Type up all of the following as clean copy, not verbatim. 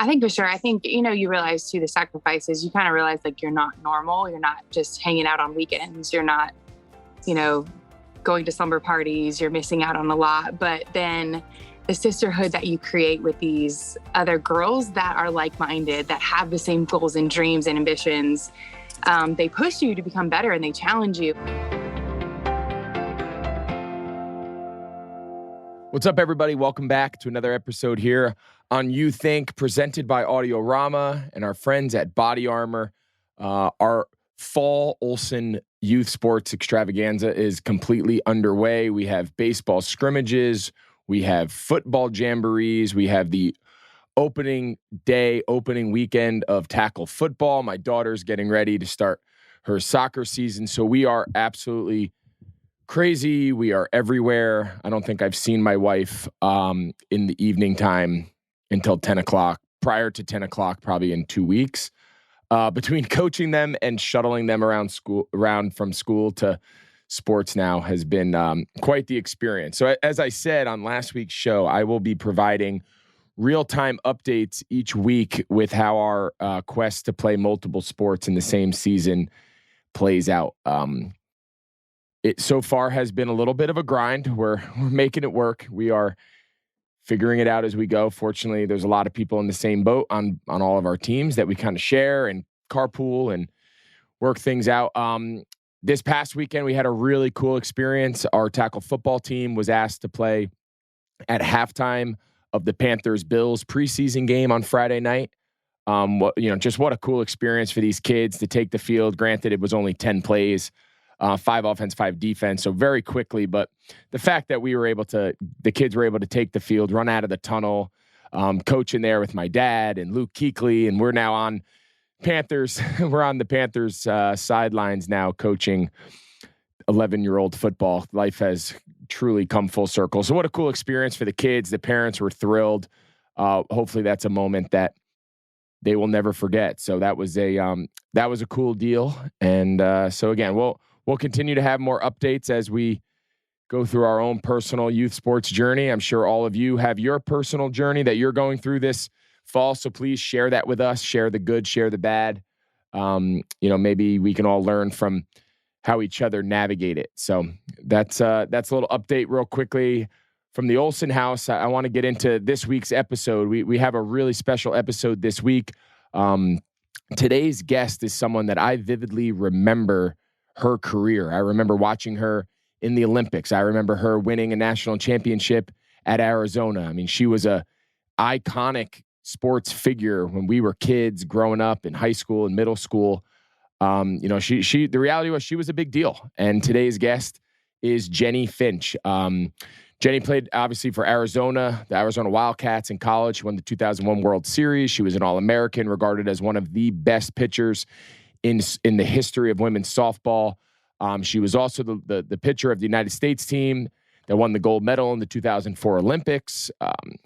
I think for sure. I think, you realize too, the sacrifices, you kind of realize like you're not normal. You're not just hanging out on weekends. You're not, you know, going to slumber parties. You're missing out on a lot. But then the sisterhood that you create with these other girls that are like-minded, that have the same goals and dreams and ambitions, they push you to become better and they challenge you. What's up, everybody? Welcome back to another episode here on You Think, presented by Audiorama and our friends at Body Armor. Our fall Olsen Youth Sports Extravaganza is completely underway. We have baseball scrimmages, we have football jamborees, we have the opening weekend of tackle football. My daughter's getting ready to start her soccer season, so we are absolutely crazy. We are everywhere. I don't think I've seen my wife in the evening time until 10 o'clock, prior to 10 o'clock, probably in 2 weeks. Between coaching them and shuttling them around from school to sports now has been quite the experience. So as I said on last week's show, I will be providing real-time updates each week with how our quest to play multiple sports in the same season plays out. It so far has been a little bit of a grind. We're making it work. We are figuring it out as we go. Fortunately, there's a lot of people in the same boat on all of our teams that we kind of share and carpool and work things out. This past weekend, we had a really cool experience. Our tackle football team was asked to play at halftime of the Panthers-Bills preseason game on Friday night. Just what a cool experience for these kids to take the field. Granted, it was only 10 plays. 5 offense, 5 defense. So very quickly, but the fact that the kids were able to take the field, run out of the tunnel, coach in there with my dad and Luke Kuechly, and we're now on Panthers. We're on the Panthers sidelines now coaching 11-year-old football. Life has truly come full circle. So what a cool experience for the kids. The parents were thrilled. Hopefully that's a moment that they will never forget. So that was a cool deal. And so again, we'll continue to have more updates as we go through our own personal youth sports journey. I'm sure all of you have your personal journey that you're going through this fall. So please share that with us. Share the good, share the bad. Maybe we can all learn from how each other navigate it. So that's a little update real quickly from the Olsen house. I want to get into this week's episode. We have a really special episode this week. Today's guest is someone that I vividly remember her career. I remember watching her in the Olympics. I remember her winning a national championship at Arizona. I mean, she was a iconic sports figure when we were kids growing up in high school and middle school. The reality was she was a big deal. And today's guest is Jennie Finch. Jennie played obviously for Arizona, the Arizona Wildcats in college. She won the 2001 World Series. She was an All-American, regarded as one of the best pitchers in the history of women's softball. She was also the pitcher of the United States team that won the gold medal in the 2004 Olympics,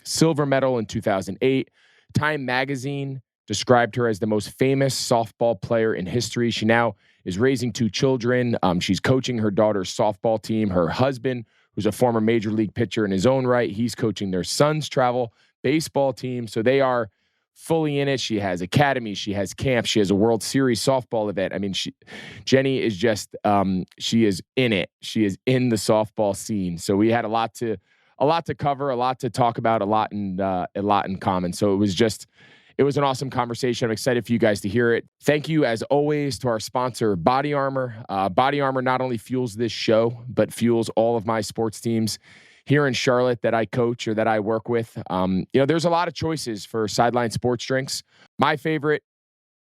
silver medal in 2008. Time magazine described her as the most famous softball player in history. She now is raising 2 children. She's coaching her daughter's softball team. Her husband, who's a former major league pitcher in his own right, he's coaching their son's travel baseball team. So they are fully in it. She has academy. She has camp. She has a World Series softball event. I mean, Jennie is just, she is in it. She is in the softball scene. So we had a lot to cover, a lot to talk about, a lot in common. So it was an awesome conversation. I'm excited for you guys to hear it. Thank you, as always, to our sponsor, Body Armor. Body Armor not only fuels this show, but fuels all of my sports teams here in Charlotte that I coach or that I work with. There's a lot of choices for sideline sports drinks. My favorite,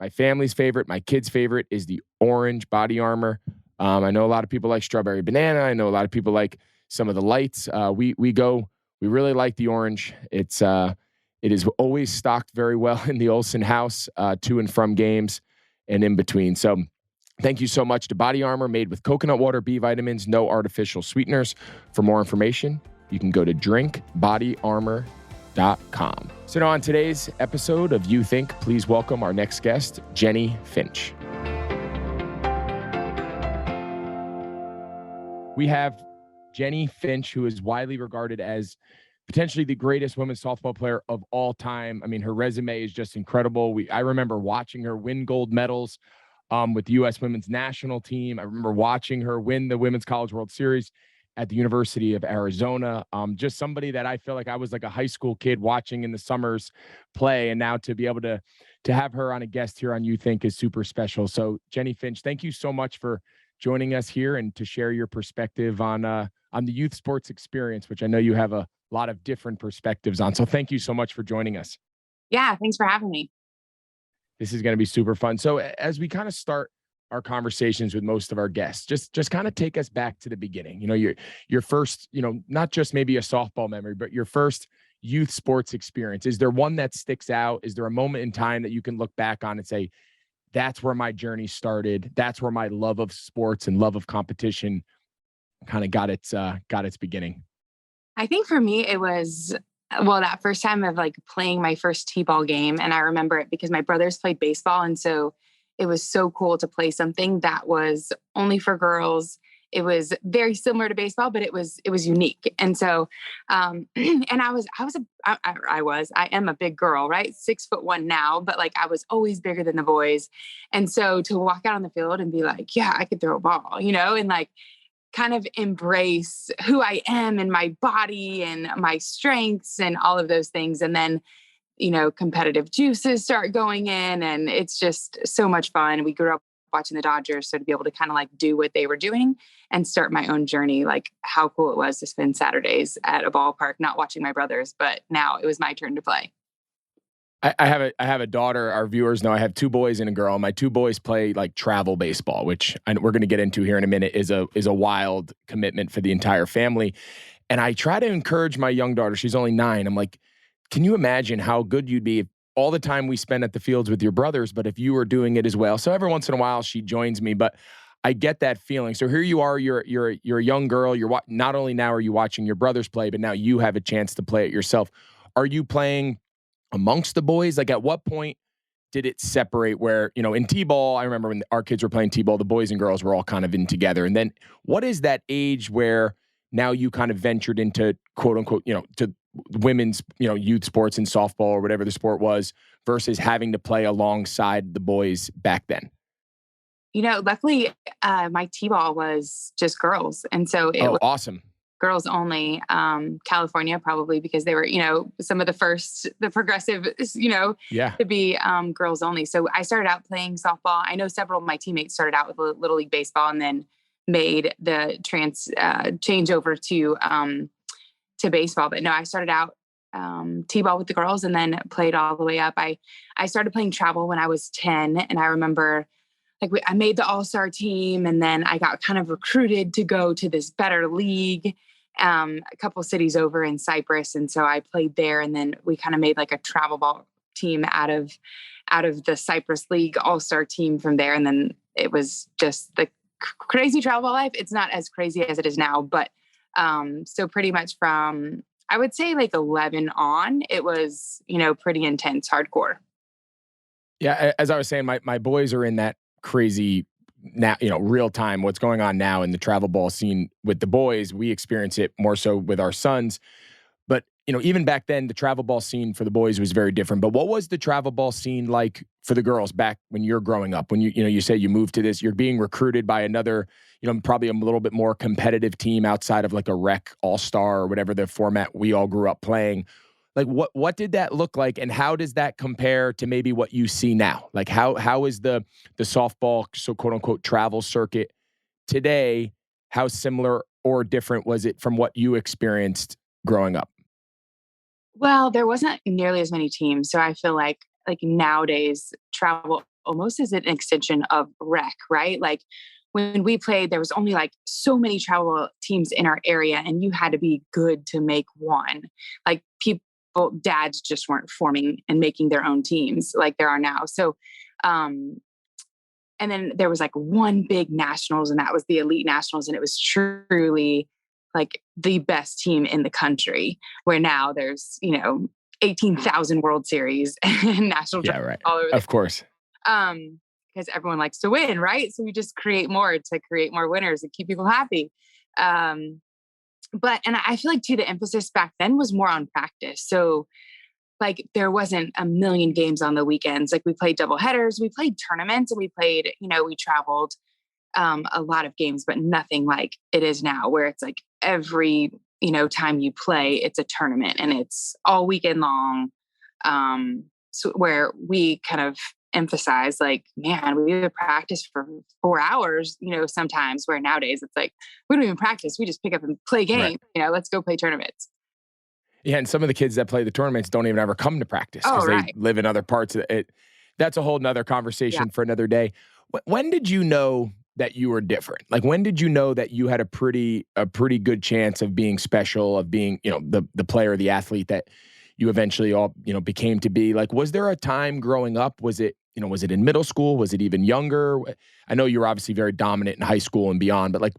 my family's favorite, my kids' favorite is the orange Body Armor. I know a lot of people like strawberry banana. I know a lot of people like some of the lights. We really like the orange. It is always stocked very well in the Olsen house, to and from games and in between. So thank you so much to Body Armor, made with coconut water, B vitamins, no artificial sweeteners. For more information, you can go to drinkbodyarmor.com. So now on today's episode of You Think, please welcome our next guest, Jennie Finch. We have Jennie Finch, who is widely regarded as potentially the greatest women's softball player of all time. I mean, her resume is just incredible. I remember watching her win gold medals with the U.S. women's national team. I remember watching her win the Women's College World Series at the University of Arizona. Just somebody that I feel like I was like a high school kid watching in the summers play. And now to be able to have her on a guest here on You Think is super special. So Jennie Finch, thank you so much for joining us here and to share your perspective on the youth sports experience, which I know you have a lot of different perspectives on. So thank you so much for joining us. Yeah, thanks for having me. This is going to be super fun. So as we kind of start our conversations with most of our guests, just kind of take us back to the beginning. You know, your first, you know, not just maybe a softball memory, but your first youth sports experience. Is there one that sticks out? Is there a moment in time that you can look back on and say, that's where my journey started. That's where my love of sports and love of competition kind of got its beginning? I think for me, it was, well, that first time of like playing my first T-ball game. And I remember it because my brothers played baseball. And so it was so cool to play something that was only for girls. It was very similar to baseball, but it was unique. And so, and I am a big girl, right? 6'1" now, but like I was always bigger than the boys. And so to walk out on the field and be like, yeah, I could throw a ball, you know, and like kind of embrace who I am and my body and my strengths and all of those things. And then, you know, competitive juices start going in and it's just so much fun. We grew up watching the Dodgers. So to be able to kind of like do what they were doing and start my own journey, like how cool it was to spend Saturdays at a ballpark, not watching my brothers, but now it was my turn to play. I have a daughter. Our viewers know I have two boys and a girl. My two boys play like travel baseball, which we're going to get into here in a minute, is a wild commitment for the entire family. And I try to encourage my young daughter. She's only 9. I'm like, can you imagine how good you'd be if all the time we spend at the fields with your brothers, but if you were doing it as well? So every once in a while she joins me, but I get that feeling. So here you are, you're a young girl. Not only now are you watching your brothers play, but now you have a chance to play it yourself. Are you playing amongst the boys? Like at what point did it separate where, you know, in T-ball, I remember when our kids were playing T-ball, the boys and girls were all kind of in together. And then what is that age where now you kind of ventured into quote unquote, you know, to women's, you know, youth sports and softball or whatever the sport was versus having to play alongside the boys back then? You know, luckily my T-ball was just girls. And so it was awesome. Girls only, California, probably because they were, you know, some of the progressive, you know, to be girls only. So I started out playing softball. I know several of my teammates started out with Little League baseball and then made the change over to baseball. But no, I started out T-ball with the girls and then played all the way up. I started playing travel when I was 10. And I remember like I made the all-star team and then I got kind of recruited to go to this better league, a couple cities over in Cyprus. And so I played there and then we kind of made like a travel ball team out of the Cyprus League all-star team from there. And then it was just the crazy travel ball life. It's not as crazy as it is now, but so pretty much from, I would say like 11 on, it was, you know, pretty intense, hardcore. Yeah. As I was saying, my boys are in that crazy now, you know, real time, what's going on now in the travel ball scene with the boys. We experience it more so with our sons. But, you know, even back then, the travel ball scene for the boys was very different. But what was the travel ball scene like for the girls back when you're growing up? When you say you moved to this, you're being recruited by another, you know, probably a little bit more competitive team outside of like a rec all-star or whatever the format we all grew up playing. Like what did that look like and how does that compare to maybe what you see now? Like how is the softball, so quote unquote travel circuit today? How similar or different was it from what you experienced growing up? Well, there wasn't nearly as many teams. So I feel like nowadays travel almost is an extension of rec, right? Like when we played, there was only like so many travel teams in our area and you had to be good to make one. Like dads just weren't forming and making their own teams like there are now. So, and then there was like one big nationals and that was the elite nationals. And it was truly like the best team in the country where now there's, you know, 18,000 World Series and national right. All over. Of course. Because everyone likes to win, right? So we just create more to create more winners and keep people happy. and I feel like too, the emphasis back then was more on practice. So like there wasn't a million games on the weekends. Like we played double headers, we played tournaments, and we played, we traveled a lot of games, but nothing like it is now where it's like every, time you play, it's a tournament and it's all weekend long. So where we kind of emphasize like, man, we would practice for 4 hours, sometimes, where nowadays it's like, we don't even practice. We just pick up and play Right. games, let's go play tournaments. Yeah, and some of the kids that play the tournaments don't even ever come to practice Oh, because they right. live in other parts of it. That's a whole nother Yeah. conversation for another day. When did you know that you were different? Like, when did you know that you had a pretty good chance of being special, of being, the player, the athlete that you eventually all, became to be? Like, was there a time growing up? Was it in middle school? Was it even younger? I know you were obviously very dominant in high school and beyond, but like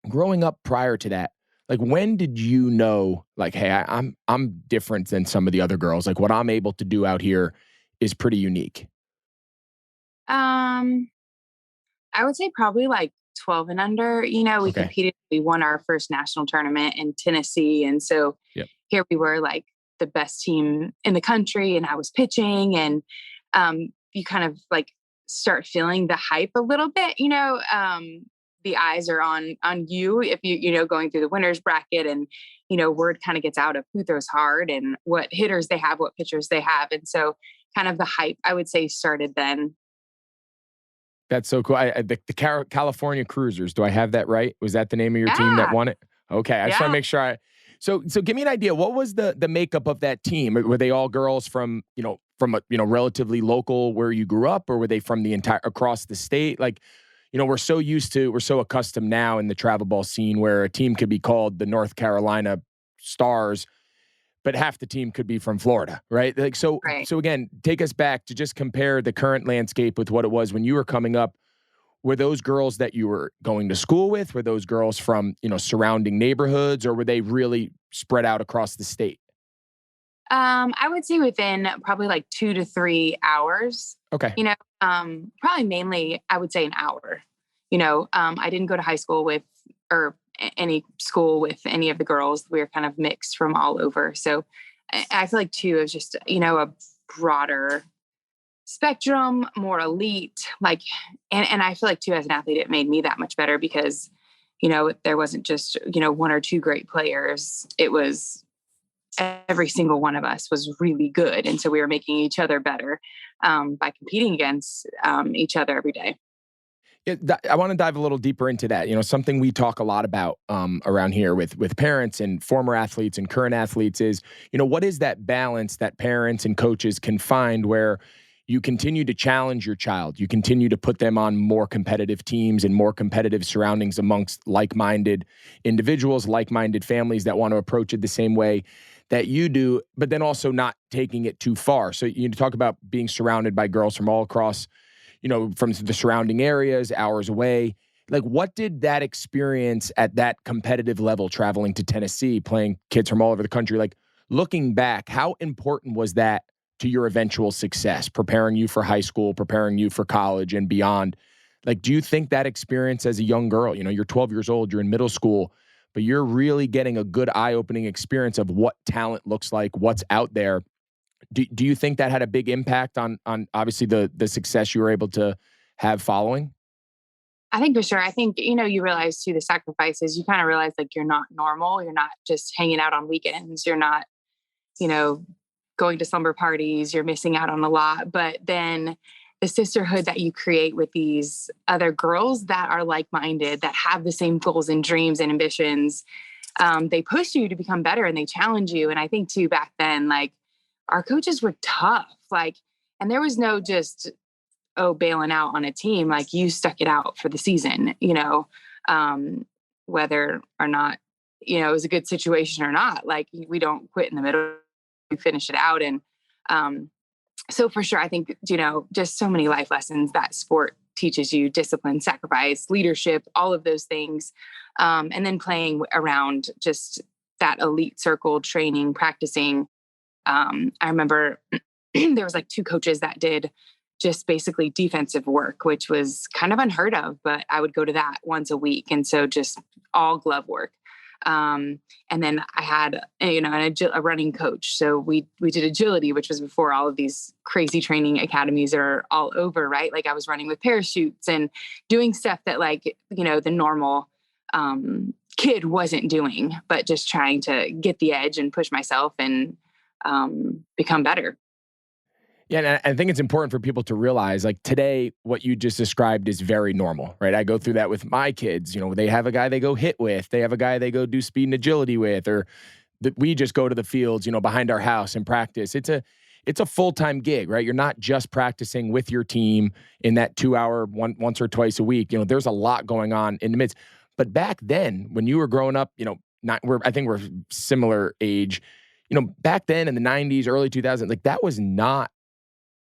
growing up prior to that, like when did you know, like, hey, I'm different than some of the other girls. Like what I'm able to do out here is pretty unique. Um, I would say probably like 12 and under. We Okay. competed, we won our first national tournament in Tennessee. And so Yep. here we were like the best team in the country, and I was pitching, and you kind of like start feeling the hype a little bit, the eyes are on you if going through the winners bracket, and word kind of gets out of who throws hard and what hitters they have, what pitchers they have. And so kind of the hype, I would say, started then. That's so cool. The California Cruisers. Do I have that right? Was that the name of your team that Yeah. won it? Okay, I just want to Yeah. make sure. So give me an idea. What was the makeup of that team? Were they all girls from a relatively local where you grew up, or were they from the entire across the state? Like, we're so accustomed now in the travel ball scene where a team could be called the North Carolina Stars, but half the team could be from Florida, right? Like, so Right. again, take us back to just compare the current landscape with what it was when you were coming up. Were those girls that you were going to school with? Were those girls from, surrounding neighborhoods, or were they really spread out across the state? I would say within probably like 2 to 3 hours, Okay. probably mainly I would say an hour. I didn't go to high school with, or any school with any of the girls. We were kind of mixed from all over. So I feel like too, it was just, a broader spectrum, more elite, like, and I feel like too, as an athlete, it made me that much better because, there wasn't just, one or two great players. It was every single one of us was really good. And so we were making each other better by competing against each other every day. I want to dive a little deeper into that. Something we talk a lot about around here with parents and former athletes and current athletes is, what is that balance that parents and coaches can find where you continue to challenge your child, you continue to put them on more competitive teams and more competitive surroundings amongst like-minded individuals, like-minded families that want to approach it the same way that you do, but then also not taking it too far. So you talk about being surrounded by girls from all across, from the surrounding areas, hours away. Like, what did that experience at that competitive level, traveling to Tennessee, playing kids from all over the country, like looking back, how important was that to your eventual success, preparing you for high school, preparing you for college and beyond? Like, do you think that experience as a young girl, you're 12 years old, you're in middle school, but you're really getting a good eye-opening experience of what talent looks like, what's out there? Do you think that had a big impact on obviously the success you were able to have following? I think for sure. I think, you realize too, the sacrifices, you kind of realize like you're not normal. You're not just hanging out on weekends. You're not, you know, going to slumber parties. You're missing out on a lot. But then the sisterhood that you create with these other girls that are like-minded, that have the same goals and dreams and ambitions, they push you to become better and they challenge you. And I think too, back then, like our coaches were tough, like, and there was no just, oh, bailing out on a team. Like you stuck it out for the season, um, whether or not, it was a good situation or not. Like we don't quit in the middle, we finish it out. And so for sure, I think, just so many life lessons that sport teaches you: discipline, sacrifice, leadership, all of those things. And then playing around just that elite circle, training, practicing. I remember there was like two coaches that did just basically defensive work, which was kind of unheard of, but I would go to that once a week. And so just all glove work. And then I had, a running coach. So we did agility, which was before all of these crazy training academies are all over, right? Like I was running with parachutes and doing stuff that the normal kid wasn't doing, but just trying to get the edge and push myself and become better. Yeah, and I think it's important for people to realize, like today, what you just described is very normal, right? I go through that with my kids. They have a guy they go hit with, they have a guy they go do speed and agility with, or we just go to the fields, behind our house and practice. It's a full-time gig, right? You're not just practicing with your team in that 2 hour once or twice a week. There's a lot going on in the midst. But back then, when you were growing up, I think we're similar age. Back then in the 90s, early 2000s, like that was not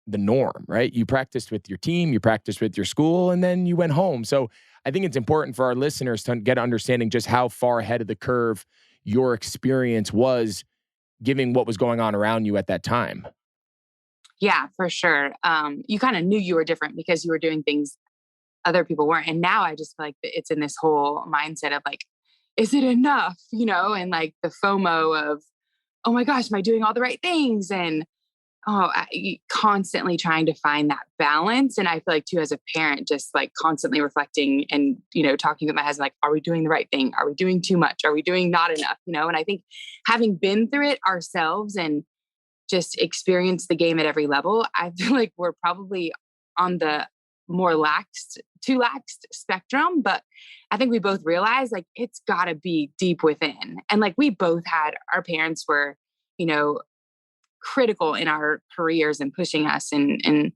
the norm, right? You practiced with your team, you practiced with your school, and then you went home. So I think it's important for our listeners to get understanding just how far ahead of the curve your experience was, given what was going on around you at that time. Yeah, for sure. You kind of knew you were different because you were doing things other people weren't. And now I just feel like it's in this whole mindset of like, is it enough? And like the FOMO of, oh my gosh, am I doing all the right things? And constantly trying to find that balance. And I feel like too, as a parent, just like constantly reflecting and, talking with my husband, like, are we doing the right thing? Are we doing too much? Are we doing not enough? And I think having been through it ourselves and just experienced the game at every level, I feel like we're probably on the more too lax spectrum. But I think we both realize like, it's gotta be deep within. And like, we both had, our parents were, critical in our careers and pushing us and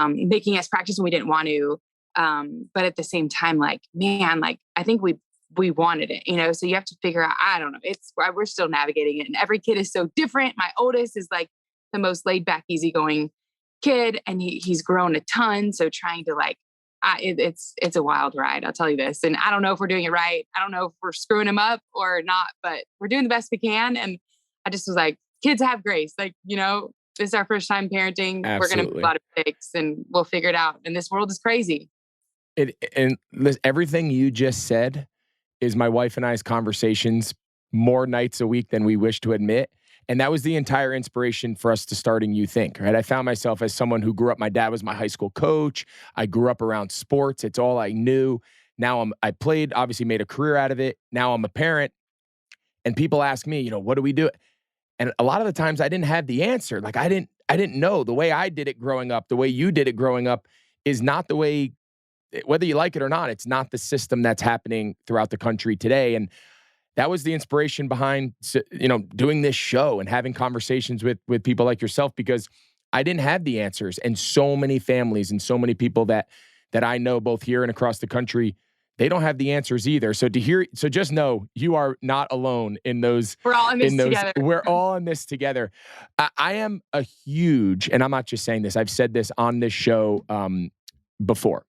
making us practice when we didn't want to. But at the same time, like, man, like, I think we wanted it, so you have to figure out, I don't know, we're still navigating it. And every kid is so different. My oldest is like the most laid back, easygoing kid. And he's grown a ton. So trying to like, it's a wild ride. I'll tell you this. And I don't know if we're doing it right. I don't know if we're screwing him up or not, but we're doing the best we can. And I just was like, kids have grace. Like, this is our first time parenting. Absolutely. We're going to make a lot of mistakes and we'll figure it out. And this world is crazy. Everything you just said is my wife and I's conversations more nights a week than we wish to admit. And that was the entire inspiration for us to starting You Think, right? I found myself as someone who grew up, my dad was my high school coach. I grew up around sports. It's all I knew. Now I played, obviously made a career out of it. Now I'm a parent and people ask me, what do we do? And a lot of the times I didn't have the answer. Like I didn't know. The way I did it growing up, the way you did it growing up is not the way, whether you like it or not, it's not the system that's happening throughout the country today. And that was the inspiration behind, doing this show and having conversations with people like yourself, because I didn't have the answers. And so many families and so many people that I know both here and across the country, they don't have the answers either. So just know you are not alone in those. We're all in this together. We're all in this together. I am a huge, and I'm not just saying this, I've said this on this show before.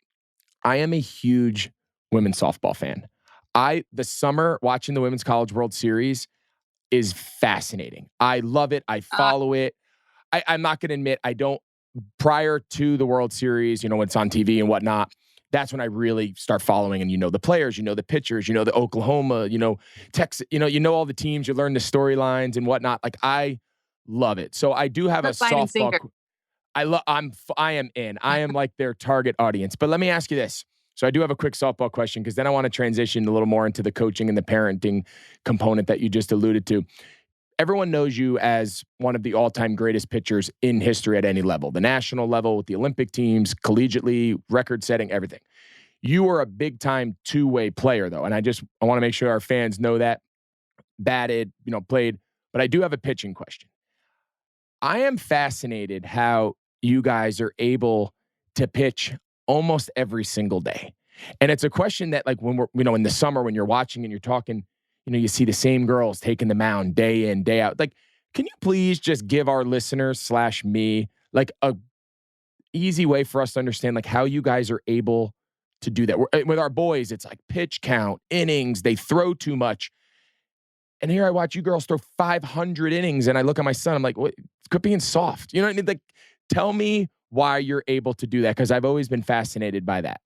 I am a huge women's softball fan. The summer watching the Women's College World Series is fascinating. I love it. I follow it. I'm not going to admit I don't, prior to the World Series, when it's on TV and whatnot, that's when I really start following, and the players, the pitchers, the Oklahoma, Texas, all the teams, you learn the storylines and whatnot. Like I love it. So I do have a softball. I am in. I am like their target audience. But let me ask you this. So I do have a quick softball question, because then I want to transition a little more into the coaching and the parenting component that you just alluded to. Everyone knows you as one of the all-time greatest pitchers in history at any level, the national level with the Olympic teams, collegiately, record-setting, everything. You are a big-time two-way player, though, and I want to make sure our fans know that. Batted, played, but I do have a pitching question. I am fascinated how you guys are able to pitch almost every single day. And it's a question that, like, when we're, in the summer, when you're watching and you're talking, you see the same girls taking the mound day in, day out. Like, can you please just give our listeners / me like a easy way for us to understand like how you guys are able to do that? With our boys, it's like pitch count, innings, they throw too much. And here I watch you girls throw 500 innings, and I look at my son, I'm like, what? Quit being soft. You know what I mean? Like, tell me why you're able to do that, because I've always been fascinated by that.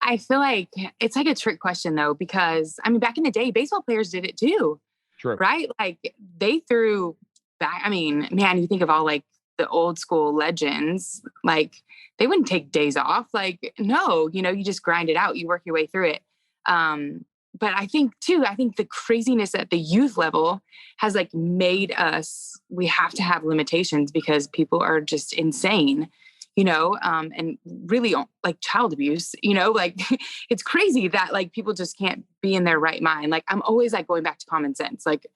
I feel like it's like a trick question though, because I mean, back in the day, baseball players did it too, True. right? Like they threw back. I mean, man, you think of all like the old school legends, like they wouldn't take days off. Like, no, you just grind it out, you work your way through it. Um, but I think too, I think the craziness at the youth level has like made us, we have to have limitations because people are just insane, and really like child abuse, like it's crazy that like people just can't be in their right mind. Like I'm always like going back to common sense. Like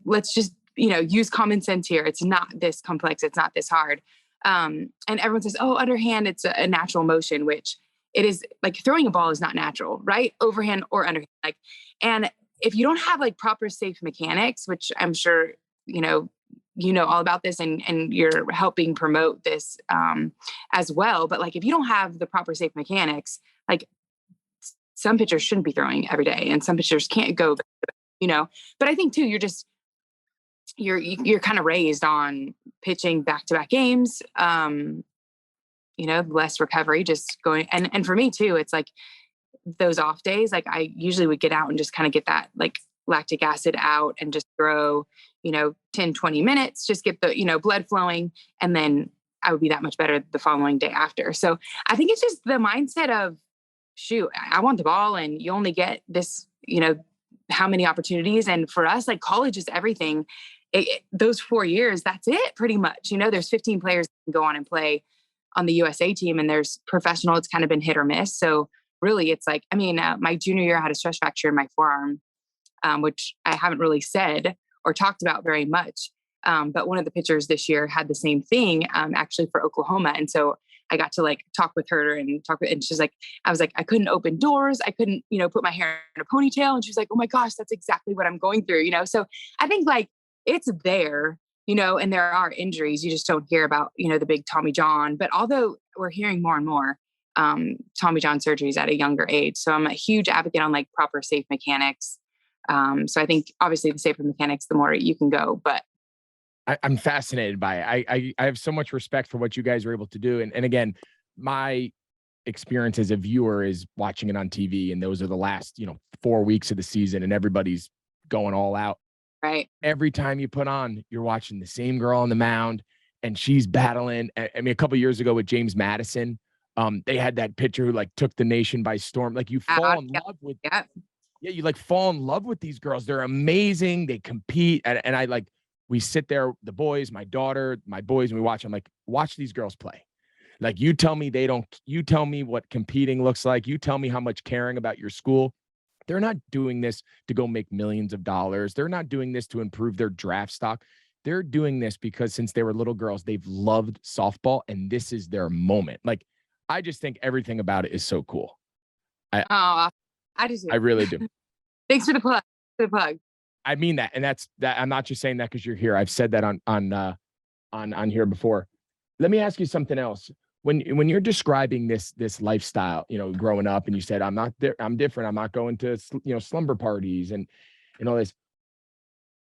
let's just, use common sense here. It's not this complex. It's not this hard. And everyone says, oh, underhand, it's a natural motion, which it is. Like throwing a ball is not natural, right? Overhand or underhand. And if you don't have like proper safe mechanics, which I'm sure, all about this and you're helping promote this as well. But like, if you don't have the proper safe mechanics, like some pitchers shouldn't be throwing every day and some pitchers can't go, but I think too, you're kind of raised on pitching back-to-back games, less recovery, just going. And for me too, it's like those off days, like I usually would get out and just kind of get that like lactic acid out and just throw, 10, 20 minutes, just get the, blood flowing. And then I would be that much better the following day after. So I think it's just the mindset of, shoot, I want the ball and you only get this, how many opportunities. And for us, like college is everything. Those 4 years, that's it pretty much. There's 15 players that can go on and play on the USA team and there's professional. It's kind of been hit or miss. So really it's like, my junior year I had a stress fracture in my forearm, which I haven't really said or talked about very much. But one of the pitchers this year had the same thing, actually for Oklahoma. And so I got to like talk with her and she's like, I was like, I couldn't open doors. I couldn't, put my hair in a ponytail. And she's like, oh my gosh, that's exactly what I'm going through, So I think like it's there, and there are injuries. You just don't hear about, the big Tommy John, but although we're hearing more and more, Tommy John surgeries at a younger age. So I'm a huge advocate on like proper safe mechanics. So I think obviously the safer mechanics, the more you can go, but I'm fascinated by it. I have so much respect for what you guys are able to do. And again, my experience as a viewer is watching it on TV, and those are the last, 4 weeks of the season, and everybody's going all out. Right. Every time you put on, you're watching the same girl on the mound, and she's battling. I mean, a couple of years ago with James Madison, they had that pitcher who like took the nation by storm. Like you fall in love with, you like fall in love with these girls. They're amazing. They compete, and I like. We sit there, the boys, my daughter, my boys, and we watch. I'm like, watch these girls play. Like, you tell me you tell me what competing looks like. You tell me how much caring about your school. They're not doing this to go make millions of dollars. They're not doing this to improve their draft stock. They're doing this because since they were little girls, they've loved softball, and this is their moment. Like, I just think everything about it is so cool. I just, I really do. Thanks for the plug. I mean that, and that's that. I'm not just saying that because you're here. I've said that on here before. Let me ask you something else. When you're describing this lifestyle, growing up, and you said I'm not there, I'm different. I'm not going to slumber parties and all this.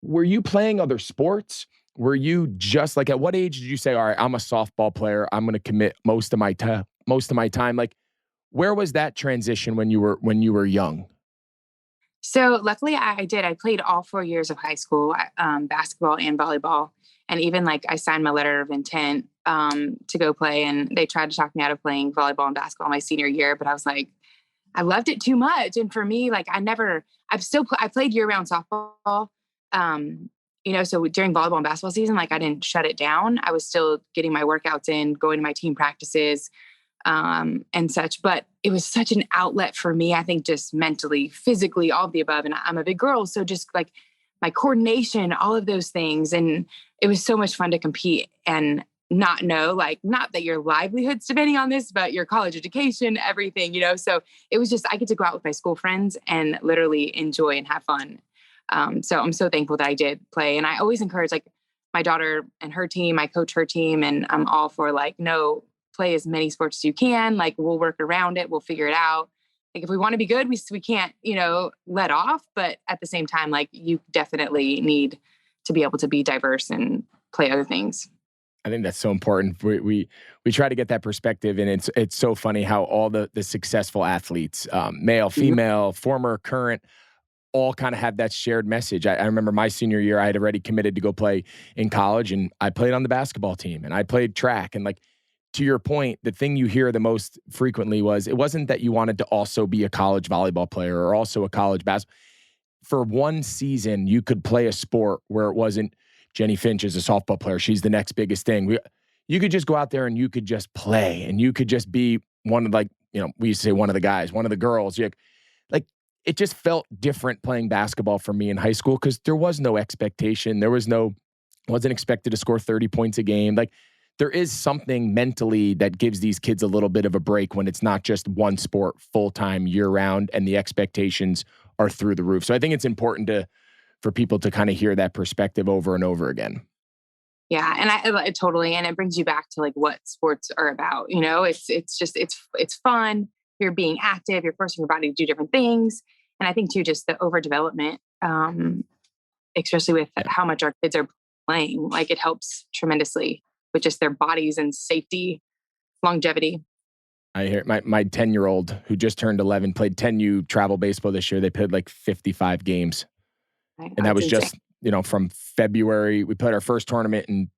Were you playing other sports? Were you just like, at what age did you say, all right, I'm a softball player, I'm going to commit most of my time? Like, where was that transition when you were young? So luckily I did. I played all 4 years of high school, basketball and volleyball. And even like I signed my letter of intent to go play. And they tried to talk me out of playing volleyball and basketball my senior year. But I was like, I loved it too much. And for me, like I played year round softball. So during volleyball and basketball season, like I didn't shut it down. I was still getting my workouts in, going to my team practices, and such, but it was such an outlet for me. I think just mentally, physically, all of the above. And I'm a big girl. So just like my coordination, all of those things. And it was so much fun to compete and not that your livelihood's depending on this, but your college education, everything, so it was just, I get to go out with my school friends and literally enjoy and have fun. So I'm so thankful that I did play. And I always encourage like my daughter and her team, I coach her team, and I'm all for like, no, play as many sports as you can. Like we'll work around it. We'll figure it out. Like if we want to be good, we can't, let off. But at the same time, like you definitely need to be able to be diverse and play other things. I think that's so important. We try to get that perspective, and it's so funny how all the successful athletes, male, female, former, current, all kind of have that shared message. I remember my senior year, I had already committed to go play in college, and I played on the basketball team, and I played track. And like, to your point, the thing you hear the most frequently was, it wasn't that you wanted to also be a college volleyball player or also a college basketball. For one season, you could play a sport where it wasn't Jennie Finch is a softball player. She's the next biggest thing. You could just go out there and you could just play, and you could just be one of, like, we used to say one of the guys, one of the girls. Like, it just felt different playing basketball for me in high school because there was no expectation. Wasn't expected to score 30 points a game. Like, there is something mentally that gives these kids a little bit of a break when it's not just one sport full-time year-round and the expectations are through the roof. So I think it's important for people to kind of hear that perspective over and over again. Yeah. And I totally, and it brings you back to like what sports are about. It's fun. You're being active. You're forcing your body to do different things. And I think too, just the overdevelopment, especially with how much our kids are playing, like it helps tremendously with just their bodies and safety, longevity. I hear my 10-year-old who just turned 11 played 10U travel baseball this year. They played like 55 games. And that was just, from February. We played our first tournament in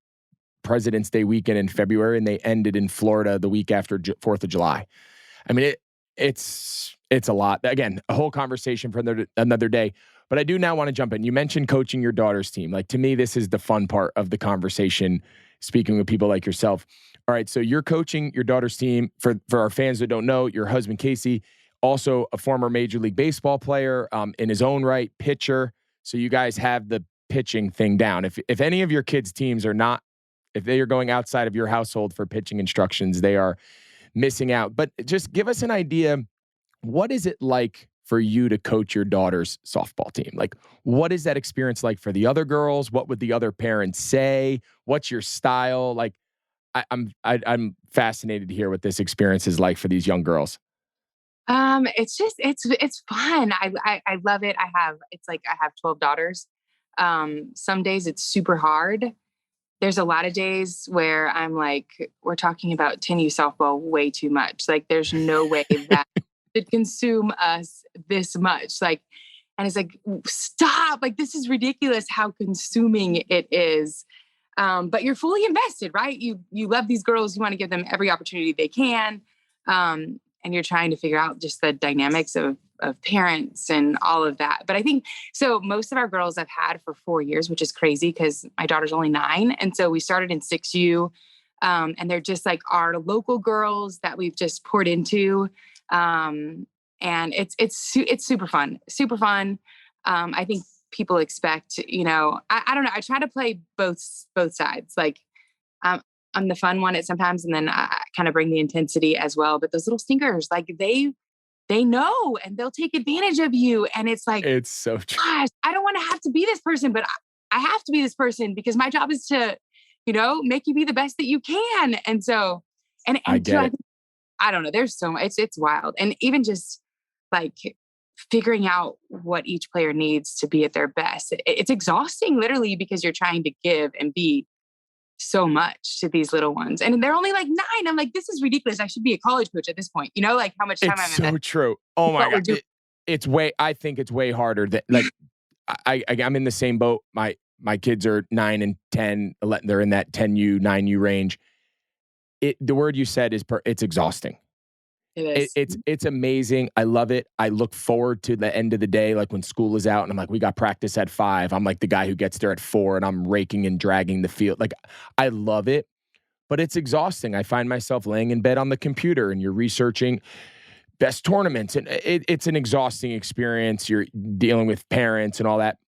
President's Day weekend in February, and they ended in Florida the week after 4th of July. I mean, it's a lot. Again, a whole conversation for another day. But I do now want to jump in. You mentioned coaching your daughter's team. Like, to me, this is the fun part of the conversation, speaking with people like yourself. All right, so you're coaching your daughter's team. For our fans that don't know, your husband, Casey, also a former Major League Baseball player, in his own right, pitcher. So you guys have the pitching thing down. If any of your kids' teams if they are going outside of your household for pitching instructions, they are missing out. But just give us an idea. What is it like for you to coach your daughter's softball team? Like, what is that experience like for the other girls? What would the other parents say? What's your style? Like, I'm fascinated to hear what this experience is like for these young girls. It's fun. I love it. I have 12 daughters. Some days it's super hard. There's a lot of days where I'm like, we're talking about 10U softball way too much. Like, there's no way that could consume us this much. Like, and it's like, stop, like, this is ridiculous how consuming it is. But you're fully invested, right? You love these girls. You want to give them every opportunity they can. And you're trying to figure out just the dynamics of parents and all of that. But I think, so most of our girls I've had for 4 years, which is crazy because my daughter's only 9. And so we started in 6U, and they're just like our local girls that we've just poured into. And it's super fun, super fun. I think people expect, I don't know. I try to play both sides. Like, I'm the fun one at sometimes, and then I kind of bring the intensity as well. But those little stinkers, like they know, and they'll take advantage of you. And it's like, it's so true. Gosh, I don't want to have to be this person, but I have to be this person because my job is to, make you be the best that you can. And so, and I get it. I don't know. There's so much. It's wild, and even just like figuring out what each player needs to be at their best. It's exhausting, literally, because you're trying to give and be so much to these little ones. And they're only like 9. I'm like, this is ridiculous. I should be a college coach at this point. Like how much time I'm in. It's so true. Oh my God. I think it's way harder than, like, I'm in the same boat. My kids are 9 and 10. They're in that 10U, 9U range. The word you said is it's exhausting. It is. It's amazing. I love it. I look forward to the end of the day, like when school is out and I'm like, we got practice at 5. I'm like the guy who gets there at 4 and I'm raking and dragging the field. Like, I love it, but it's exhausting. I find myself laying in bed on the computer and you're researching best tournaments, and it's an exhausting experience. You're dealing with parents and all that.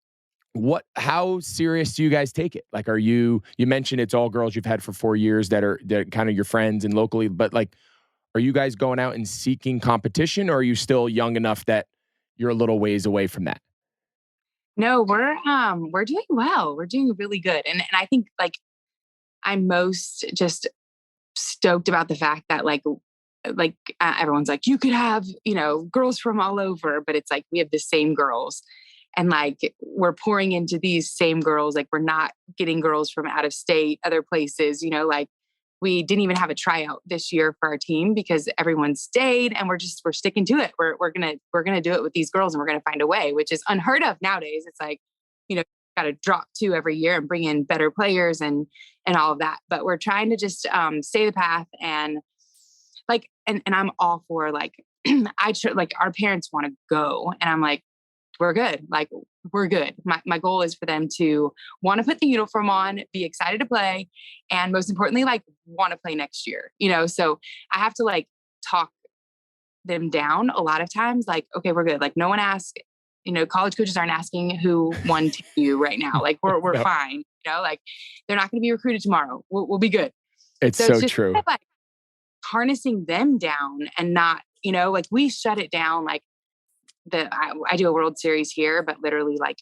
How serious do you guys take it? Like, you mentioned it's all girls you've had for 4 years that are kind of your friends and locally, but like, are you guys going out and seeking competition, or are you still young enough that you're a little ways away from that? No, we're doing well. We're doing really good. And I think, like, I'm most just stoked about the fact that everyone's like, you could have, girls from all over, but it's like, we have the same girls. And like, we're pouring into these same girls. Like, we're not getting girls from out of state, other places, like we didn't even have a tryout this year for our team because everyone stayed, and we're sticking to it. We're going to do it with these girls, and we're going to find a way, which is unheard of nowadays. It's like, got to drop two every year and bring in better players and all of that. But we're trying to just stay the path, and like, and I'm all for like, like our parents want to go, and I'm like, we're good. Like, we're good. My goal is for them to want to put the uniform on, be excited to play, and most importantly, like, want to play next year, So I have to like talk them down a lot of times. Like, okay, we're good. Like, no one asks, college coaches aren't asking who won to you right now. Like, we're No. fine. Like, they're not going to be recruited tomorrow. We'll be good. It's so so it's just true. kind of like harnessing them down and not, like we shut it down. Like, I do a World Series here, but literally like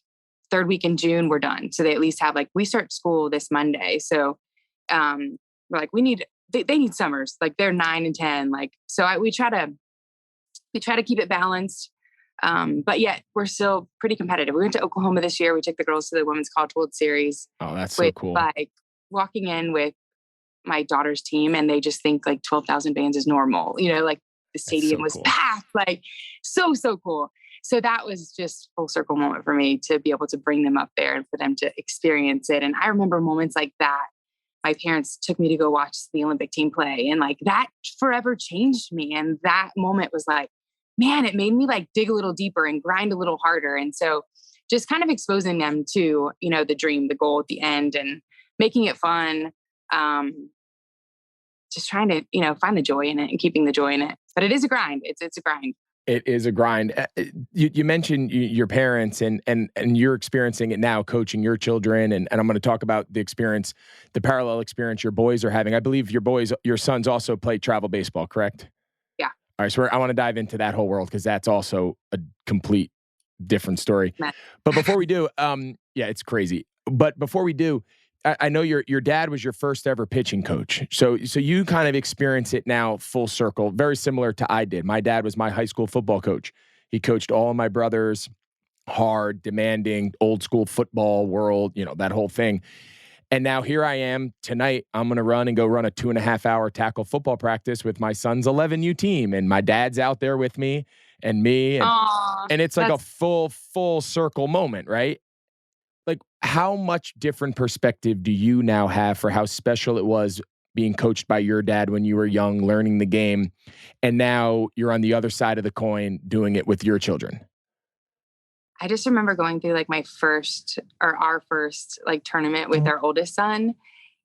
third week in June, we're done. So they at least have like, we start school this Monday. So we're like, they need summers. Like, they're 9 and 10. Like, so we try to keep it balanced. But yet we're still pretty competitive. We went to Oklahoma this year. We took the girls to the Women's College World Series. Oh, that's so cool. Like, walking in with my daughter's team, and they just think like 12,000 fans is normal, like the stadium was packed, like so cool. So that was just full circle moment for me to be able to bring them up there and for them to experience it. And I remember moments like that. My parents took me to go watch the Olympic team play, and like that forever changed me. And that moment was like, man, it made me like dig a little deeper and grind a little harder. And so just kind of exposing them to, the dream, the goal at the end, and making it fun. Just trying to, find the joy in it and keeping the joy in it. But it is a grind. It's a grind. It is a grind. You mentioned your parents and you're experiencing it now, coaching your children. And I'm going to talk about the experience, the parallel experience your boys are having. I believe your sons also play travel baseball, correct? Yeah. All right. So I want to dive into that whole world because that's also a complete different story. But before we do, yeah, it's crazy. But before we do, I know your dad was your first ever pitching coach. So you kind of experience it now full circle, very similar to I did. My dad was my high school football coach. He coached all of my brothers, hard, demanding, old school football world, that whole thing. And now here I am tonight. I'm going to run a 2.5 hour tackle football practice with my son's 11U team. And my dad's out there with me. And it's like a full circle moment, right? Like, how much different perspective do you now have for how special it was being coached by your dad when you were young, learning the game, and now you're on the other side of the coin doing it with your children? I just remember going through like our first like tournament with our oldest son.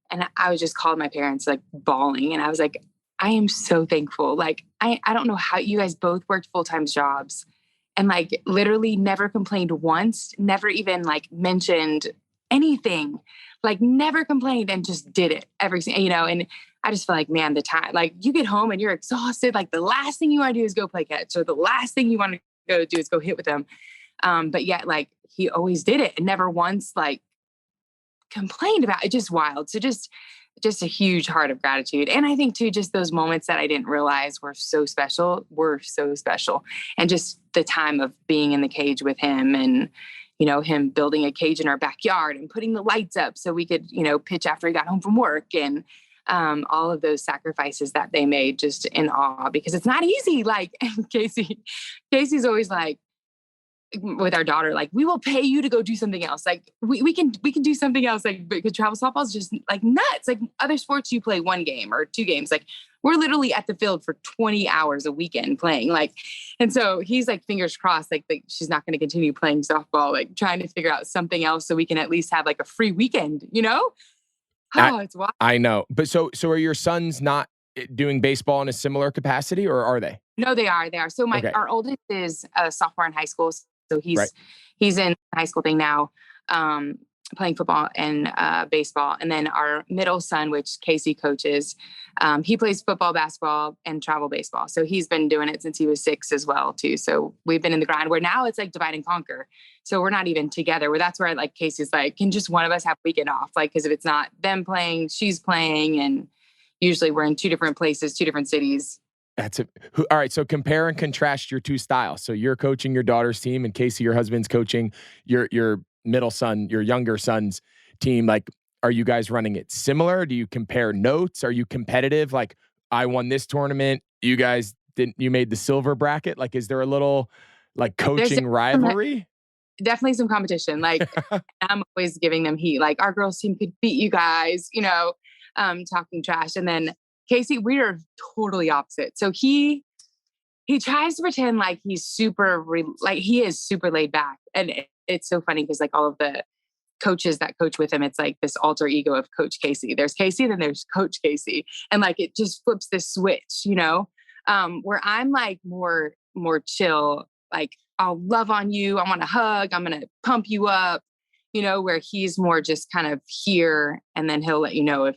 And I was just called my parents like bawling. And I was like, I am so thankful. Like, I don't know how you guys both worked full-time jobs and like literally never complained once, never even like mentioned anything, like never complained and just did it and I just feel like, man, the time, like you get home and you're exhausted. Like the last thing you want to do is go play catch, or the last thing you want to go do is go hit with them. But yet like he always did it and never once like complained about it. Just wild. So just a huge heart of gratitude. And I think too, just those moments that I didn't realize were so special. And just the time of being in the cage with him and, him building a cage in our backyard and putting the lights up so we could, pitch after he got home from work, and all of those sacrifices that they made, just in awe, because it's not easy. Like Casey's always like, with our daughter, like, we will pay you to go do something else. Like we can do something else. Like, because travel softball is just like nuts. Like other sports, you play one game or two games. Like we're literally at the field for 20 hours a weekend playing. Like, and so he's like, fingers crossed, like she's not going to continue playing softball, like trying to figure out something else so we can at least have like a free weekend, Oh, it's wild. I know. But so are your sons not doing baseball in a similar capacity, or are they? No, they are. So our oldest is a sophomore in high school. So he's in high school thing now, playing football and baseball. And then our middle son, which Casey coaches, he plays football, basketball, and travel baseball. So he's been doing it since he was 6 as well too. So we've been in the grind where now it's like divide and conquer. So we're not even together. Where that's where like Casey's like, can just one of us have a weekend off? Like, because if it's not them playing, she's playing, and usually we're in 2 different places, 2 different cities. That's it. All right. So compare and contrast your two styles. So you're coaching your daughter's team, and Casey, your husband's coaching your middle son, your younger son's team. Like, are you guys running it similar? Do you compare notes? Are you competitive? Like, I won this tournament. You guys didn't. You made the silver bracket. Like, is there a little like There's coaching rivalry? definitely some competition. Like I'm always giving them heat. Like our girls team could beat you guys, talking trash. And then Casey, we are totally opposite. So he tries to pretend like he's like he is super laid back. And it's so funny because like all of the coaches that coach with him, it's like this alter ego of Coach Casey. There's Casey, then there's Coach Casey. And like it just flips this switch, where I'm like more chill, like I'll love on you. I want to hug. I'm going to pump you up, where he's more just kind of here. And then he'll let you know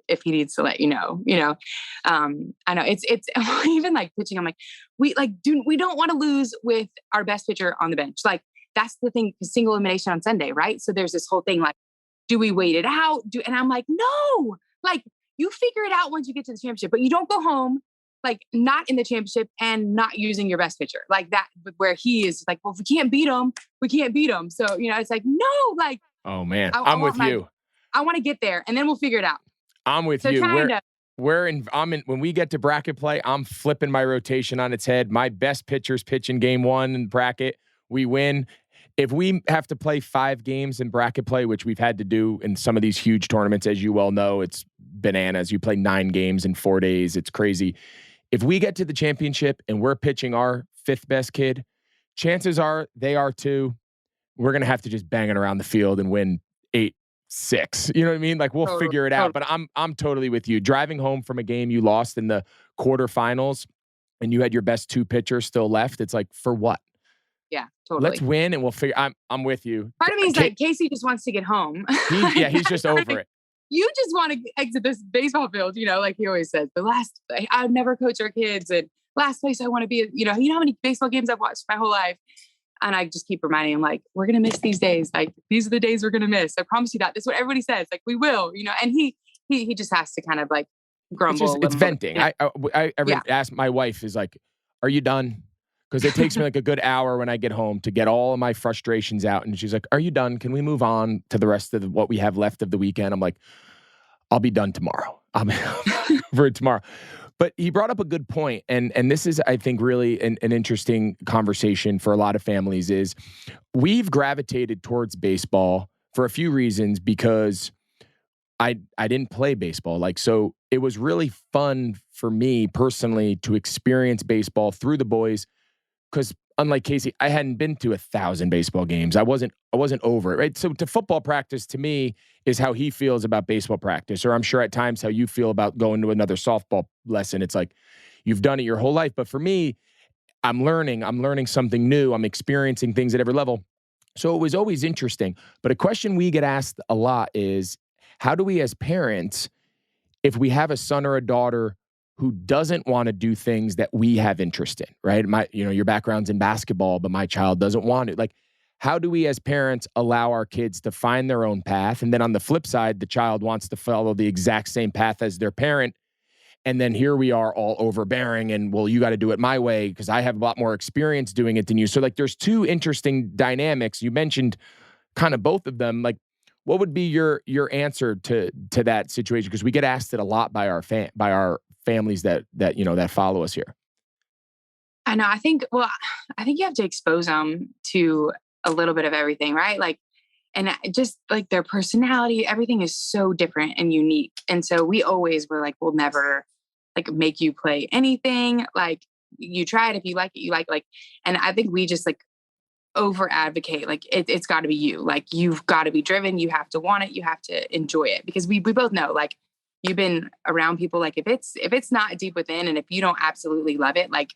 if he needs to let you know, I know it's even like pitching. I'm like, we don't want to lose with our best pitcher on the bench. Like that's the thing, single elimination on Sunday. Right. So there's this whole thing like, do we wait it out? And I'm like, no, like you figure it out once you get to the championship, but you don't go home like not in the championship and not using your best pitcher like that, where he is like, well, if we can't beat them, we can't beat them. So, it's like, no, like, oh man, I'm with you. I want to get there and then we'll figure it out. I'm with you. When we get to bracket play, I'm flipping my rotation on its head. My best pitchers pitch in game 1 in bracket. We win. If we have to play 5 games in bracket play, which we've had to do in some of these huge tournaments, as you well know, it's bananas. You play 9 games in 4 days. It's crazy. If we get to the championship and we're pitching our 5th best kid, chances are they are too. We're going to have to just bang it around the field and win 8-6. You know what I mean? Like we'll figure it out. But I'm totally with you. Driving home from a game you lost in the quarterfinals and you had your best 2 pitchers still left. It's like, for what? Yeah, totally. Let's win and we'll figure. I'm with you. Part of me is like, Casey just wants to get home. He's just over it. You just want to exit this baseball field, like he always says, I've never coached our kids and last place I want to be, how many baseball games I've watched my whole life. And I just keep reminding him like, we're going to miss these days. Like these are the days we're going to miss. I promise you that. That's what everybody says. Like we will, and he just has to kind of like grumble. It's venting. I ask my wife is like, are you done? Because it takes me like a good hour when I get home to get all of my frustrations out. And she's like, are you done? Can we move on to the rest of what we have left of the weekend? I'm like, I'll be done tomorrow. I'll be over it tomorrow. But he brought up a good point. And this is, I think, really an interesting conversation for a lot of families is we've gravitated towards baseball for a few reasons because I didn't play baseball. Like, so it was really fun for me personally to experience baseball through the boys. Because unlike Casey, I hadn't been to 1,000 baseball games. I wasn't over it, right? So to football practice to me is how he feels about baseball practice, or I'm sure at times how you feel about going to another softball lesson. It's like you've done it your whole life. But for me, I'm learning something new. I'm experiencing things at every level. So it was always interesting. But a question we get asked a lot is, how do we as parents, if we have a son or a daughter who doesn't want to do things that we have interest in, right? Your background's in basketball, but my child doesn't want it. Like, how do we as parents allow our kids to find their own path? And then on the flip side, the child wants to follow the exact same path as their parent. And then here we are all overbearing and, well, you got to do it my way because I have a lot more experience doing it than you. So like there's 2 interesting dynamics. You mentioned kind of both of them. Like, what would be your answer to that situation? Because we get asked it a lot by our families that follow us here. I know. I think you have to expose them to a little bit of everything, right? Like, and just like their personality, everything is so different and unique. And so we always were like, we'll never like make you play anything. Like you try it. If you like it, you like, and I think we just like over advocate. Like it's gotta be you. Like you've got to be driven. You have to want it. You have to enjoy it because we both know like, you've been around people like if it's not deep within and if you don't absolutely love it, like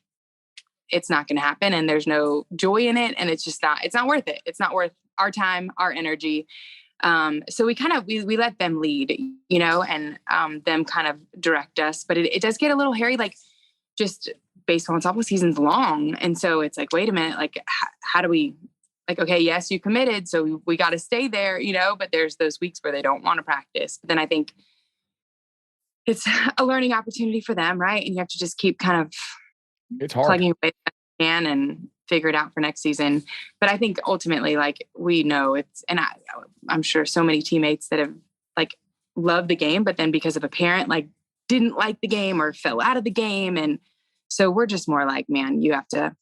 it's not going to happen and there's no joy in it and it's not worth it. It's not worth our time, our energy. So we let them lead, and them kind of direct us, but it does get a little hairy, like just baseball and softball season's long. And so it's like, wait a minute, like how do we like, okay, yes, you committed. So we got to stay there, but there's those weeks where they don't want to practice. But then I think it's a learning opportunity for them. Right. And you have to just keep kind of It's hard. plugging away as you can and figure it out for next season. But I think ultimately, like, we know I'm sure so many teammates that have like loved the game, but then because of a parent, like didn't like the game or fell out of the game. And so we're just more like, man, you have to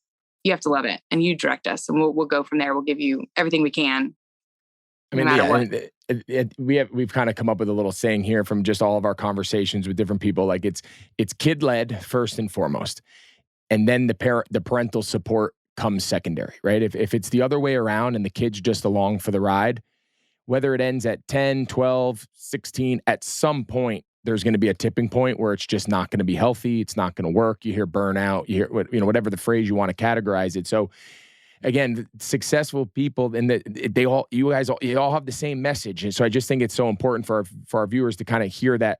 love it, and you direct us, and we'll go from there. We'll give you everything we can, I no mean, matter yeah, what. we've kind of come up with a little saying here from just all of our conversations with different people. Like it's kid led first and foremost, and then the parental support comes secondary, right? If it's the other way around and the kid's just along for the ride, whether it ends at 10, 12, 16, at some point there's going to be a tipping point where it's just not going to be healthy. It's not going to work. You hear burnout. You hear whatever the phrase you want to categorize it. So again, successful people, and you all have the same message. And so I just think it's so important for our viewers to kind of hear that,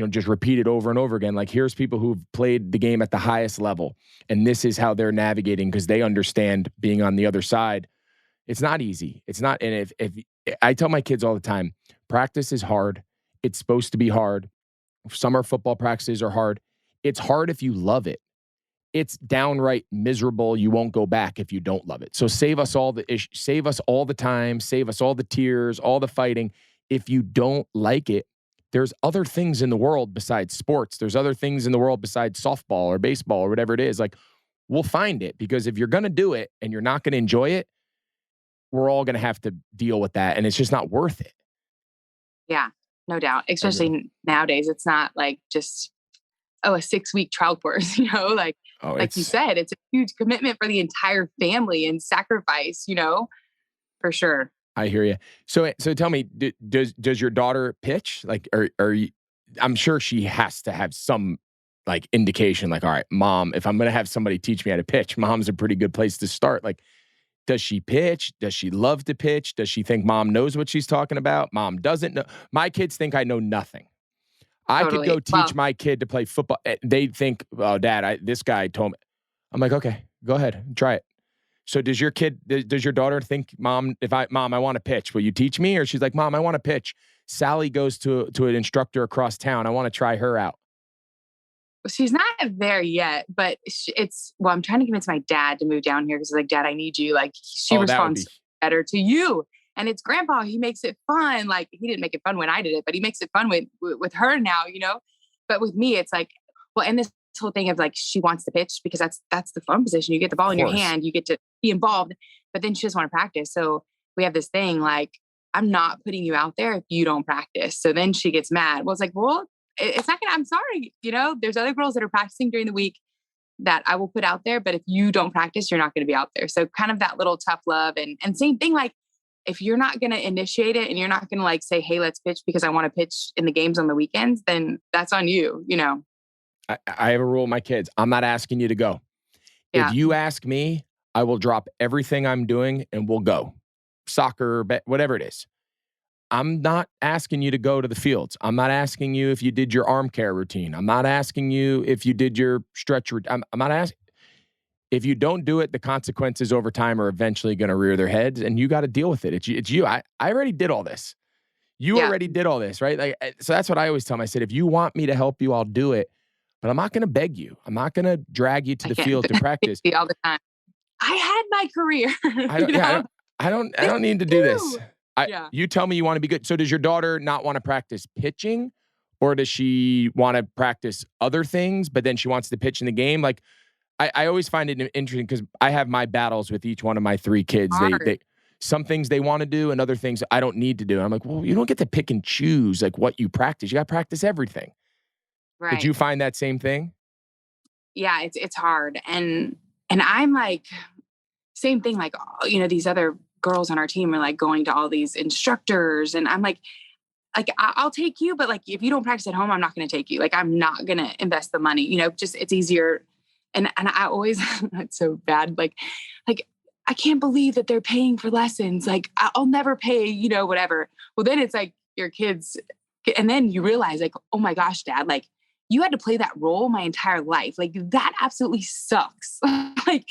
just repeat it over and over again. Like, here's people who've played the game at the highest level, and this is how they're navigating because they understand being on the other side. It's not easy. It's not. And if I tell my kids all the time, practice is hard. It's supposed to be hard. Summer football practices are hard. It's hard if you love it. It's downright miserable. You won't go back if you don't love it. So save us all the time, save us all the tears, all the fighting. If you don't like it, there's other things in the world besides sports. There's other things in the world besides softball or baseball or whatever it is. Like, we'll find it, because if you're going to do it and you're not going to enjoy it, we're all going to have to deal with that. And it's just not worth it. Yeah, no doubt. Especially nowadays, it's not like just, a 6-week trial course, like you said, it's a huge commitment for the entire family and sacrifice, for sure. I hear you. So tell me, does your daughter pitch? Like, are you, I'm sure she has to have some like indication, like, all right, mom, if I'm going to have somebody teach me how to pitch, mom's a pretty good place to start. Like, does she pitch? Does she love to pitch? Does she think mom knows what she's talking about? Mom doesn't know. My kids think I know nothing. I could go teach my kid to play football. They think, oh, Dad, this guy told me. I'm like, okay, go ahead, try it. So does your daughter think, Mom, I want to pitch, will you teach me? Or she's like, Mom, I want to pitch. Sally goes to an instructor across town. I want to try her out. She's not there yet, but I'm trying to convince my dad to move down here because like, Dad, I need you. Like, she responds better to you. And it's Grandpa. He makes it fun. Like, he didn't make it fun when I did it, but he makes it fun with her now, But with me, it's like, well, and this whole thing of like, she wants to pitch because that's the fun position. You get the ball in your hand, you get to be involved, but then she doesn't want to practice. So we have this thing like, I'm not putting you out there if you don't practice. So then she gets mad. Well, it's like, well, it's not gonna, I'm sorry. There's other girls that are practicing during the week that I will put out there, but if you don't practice, you're not going to be out there. So kind of that little tough love and same thing, like, if you're not going to initiate it and you're not going to like say, hey, let's pitch because I want to pitch in the games on the weekends, then that's on you, I have a rule with my kids. I'm not asking you to go. Yeah. If you ask me, I will drop everything I'm doing and we'll go. Soccer, whatever it is. I'm not asking you to go to the fields. I'm not asking you if you did your arm care routine. I'm not asking you if you did your stretch routine. I'm not asking. If you don't do it, the consequences over time are eventually going to rear their heads, and you got to deal with it. It's you. I already did all this. You already did all this, right? Like, so that's what I always tell them. I said, if you want me to help you, I'll do it, but I'm not going to beg you. I'm not going to drag you to the field to practice all the time. I had my career. I don't need to do this. You tell me you want to be good. So does your daughter not want to practice pitching, or does she want to practice other things, but then she wants to pitch in the game? Like, I always find it interesting because I have my battles with each one of my 3 kids. They some things they want to do and other things I don't need to do. And I'm like, well, you don't get to pick and choose like what you practice. You got to practice everything. Right. Did you find that same thing? Yeah, it's hard. And I'm like, same thing. Like, these other girls on our team are like going to all these instructors, and I'm like, I'll take you, but like, if you don't practice at home, I'm not going to take you. Like, I'm not going to invest the money, just, it's easier. And I always, that's so bad. Like, I can't believe that they're paying for lessons. Like, I'll never pay, whatever. Well, then it's like your kids. And then you realize like, oh my gosh, Dad, like you had to play that role my entire life. Like that absolutely sucks. like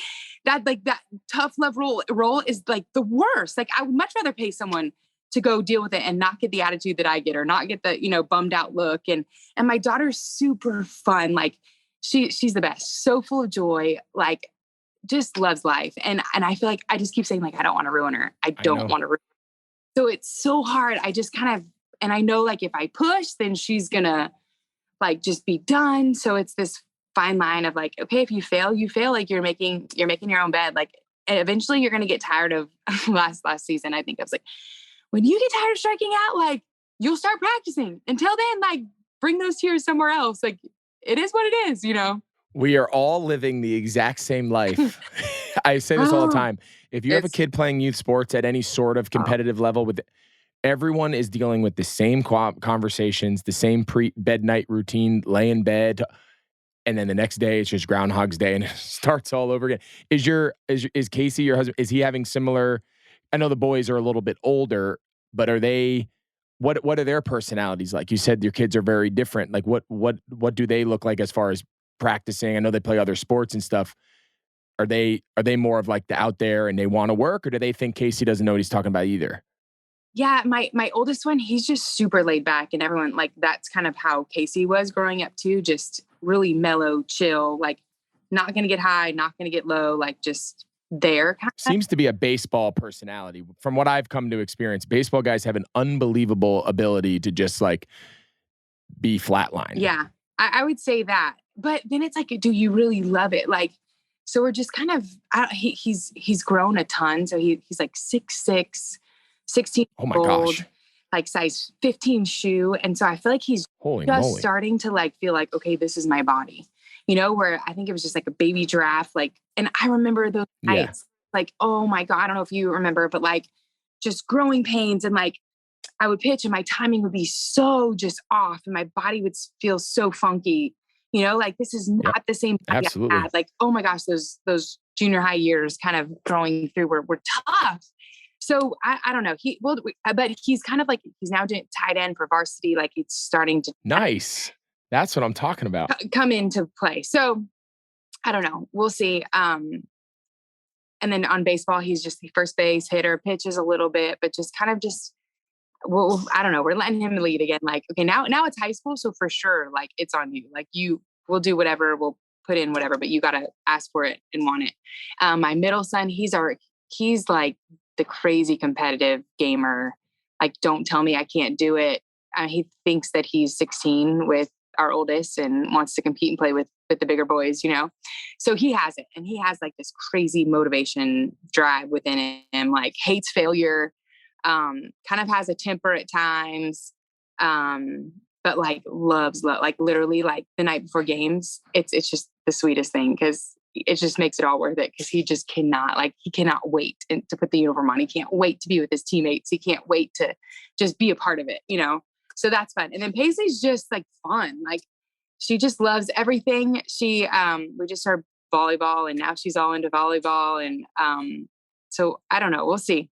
that tough love role is like the worst. Like I would much rather pay someone to go deal with it and not get the attitude that I get or not get the, bummed out look. And my daughter's super fun. Like she's the best. So full of joy, like just loves life. And I feel like I just keep saying like, I don't want to ruin her. I don't want to ruin her. So it's so hard. I just and I know like if I push, then she's gonna like just be done. So it's this fine line of like, okay, if you fail, you fail. Like you're making your own bed. Like, and eventually you're going to get tired of last season. I think I was like, when you get tired of striking out, like you'll start practicing. Until then, like bring those tears somewhere else. Like it is what it is, We are all living the exact same life. I say this all the time. If you have a kid playing youth sports at any sort of competitive level, with everyone is dealing with the same conversations, the same pre-bed night routine, lay in bed, and then the next day it's just Groundhog's Day and it starts all over again. Is Casey, your husband, is he having similar? I know the boys are a little bit older, but are they? What are their personalities like? You said your kids are very different. Like what do they look like as far as practicing? I know they play other sports and stuff. Are they more of like the out there and they want to work, or do they think Casey doesn't know what he's talking about either? Yeah, my oldest one, he's just super laid back, and everyone like that's kind of how Casey was growing up too. Just really mellow, chill, like not going to get high, not going to get low, like just there. Seems to be a baseball personality. From what I've come to experience, baseball guys have an unbelievable ability to just like be flatline. Yeah, I would say that. But then it's like, do you really love it? Like, so we're just kind of, he's grown a ton. So he's like 6'6", 16 Oh my old, gosh. like size 15 shoe. And so I feel like he's starting to like, feel like, okay, this is my body, where I think it was just like a baby giraffe. Like, and I remember those nights, like, oh my God, I don't know if you remember, but like just growing pains and like I would pitch and my timing would be so just off and my body would feel so funky, like this is not the same body Absolutely. I had. Like, oh my gosh, those junior high years kind of growing through were tough. So I don't know. But he's kind of like, he's now doing tight end for varsity. Like it's starting to nice. That's what I'm talking about. Come into play. So I don't know. We'll see. And then on baseball, he's just the first base hitter, pitches a little bit, but just kind of well, I don't know. We're letting him lead again. Like, okay, now it's high school. So for sure, like it's on you. Like we'll do whatever, we'll put in whatever, but you got to ask for it and want it. My middle son, he's like the crazy competitive gamer. Like, don't tell me I can't do it. He thinks that he's 16 with our oldest and wants to compete and play with the bigger boys, So he has it. And he has like this crazy motivation drive within him, like hates failure, kind of has a temper at times. But like loves, like literally like the night before games, it's just the sweetest thing. Cause it just makes it all worth it. Cause he just cannot wait to put the uniform on. He can't wait to be with his teammates. He can't wait to just be a part of it, So that's fun. And then Paisley's just like fun. Like she just loves everything. She, we just started volleyball and now she's all into volleyball. And, so I don't know, we'll see.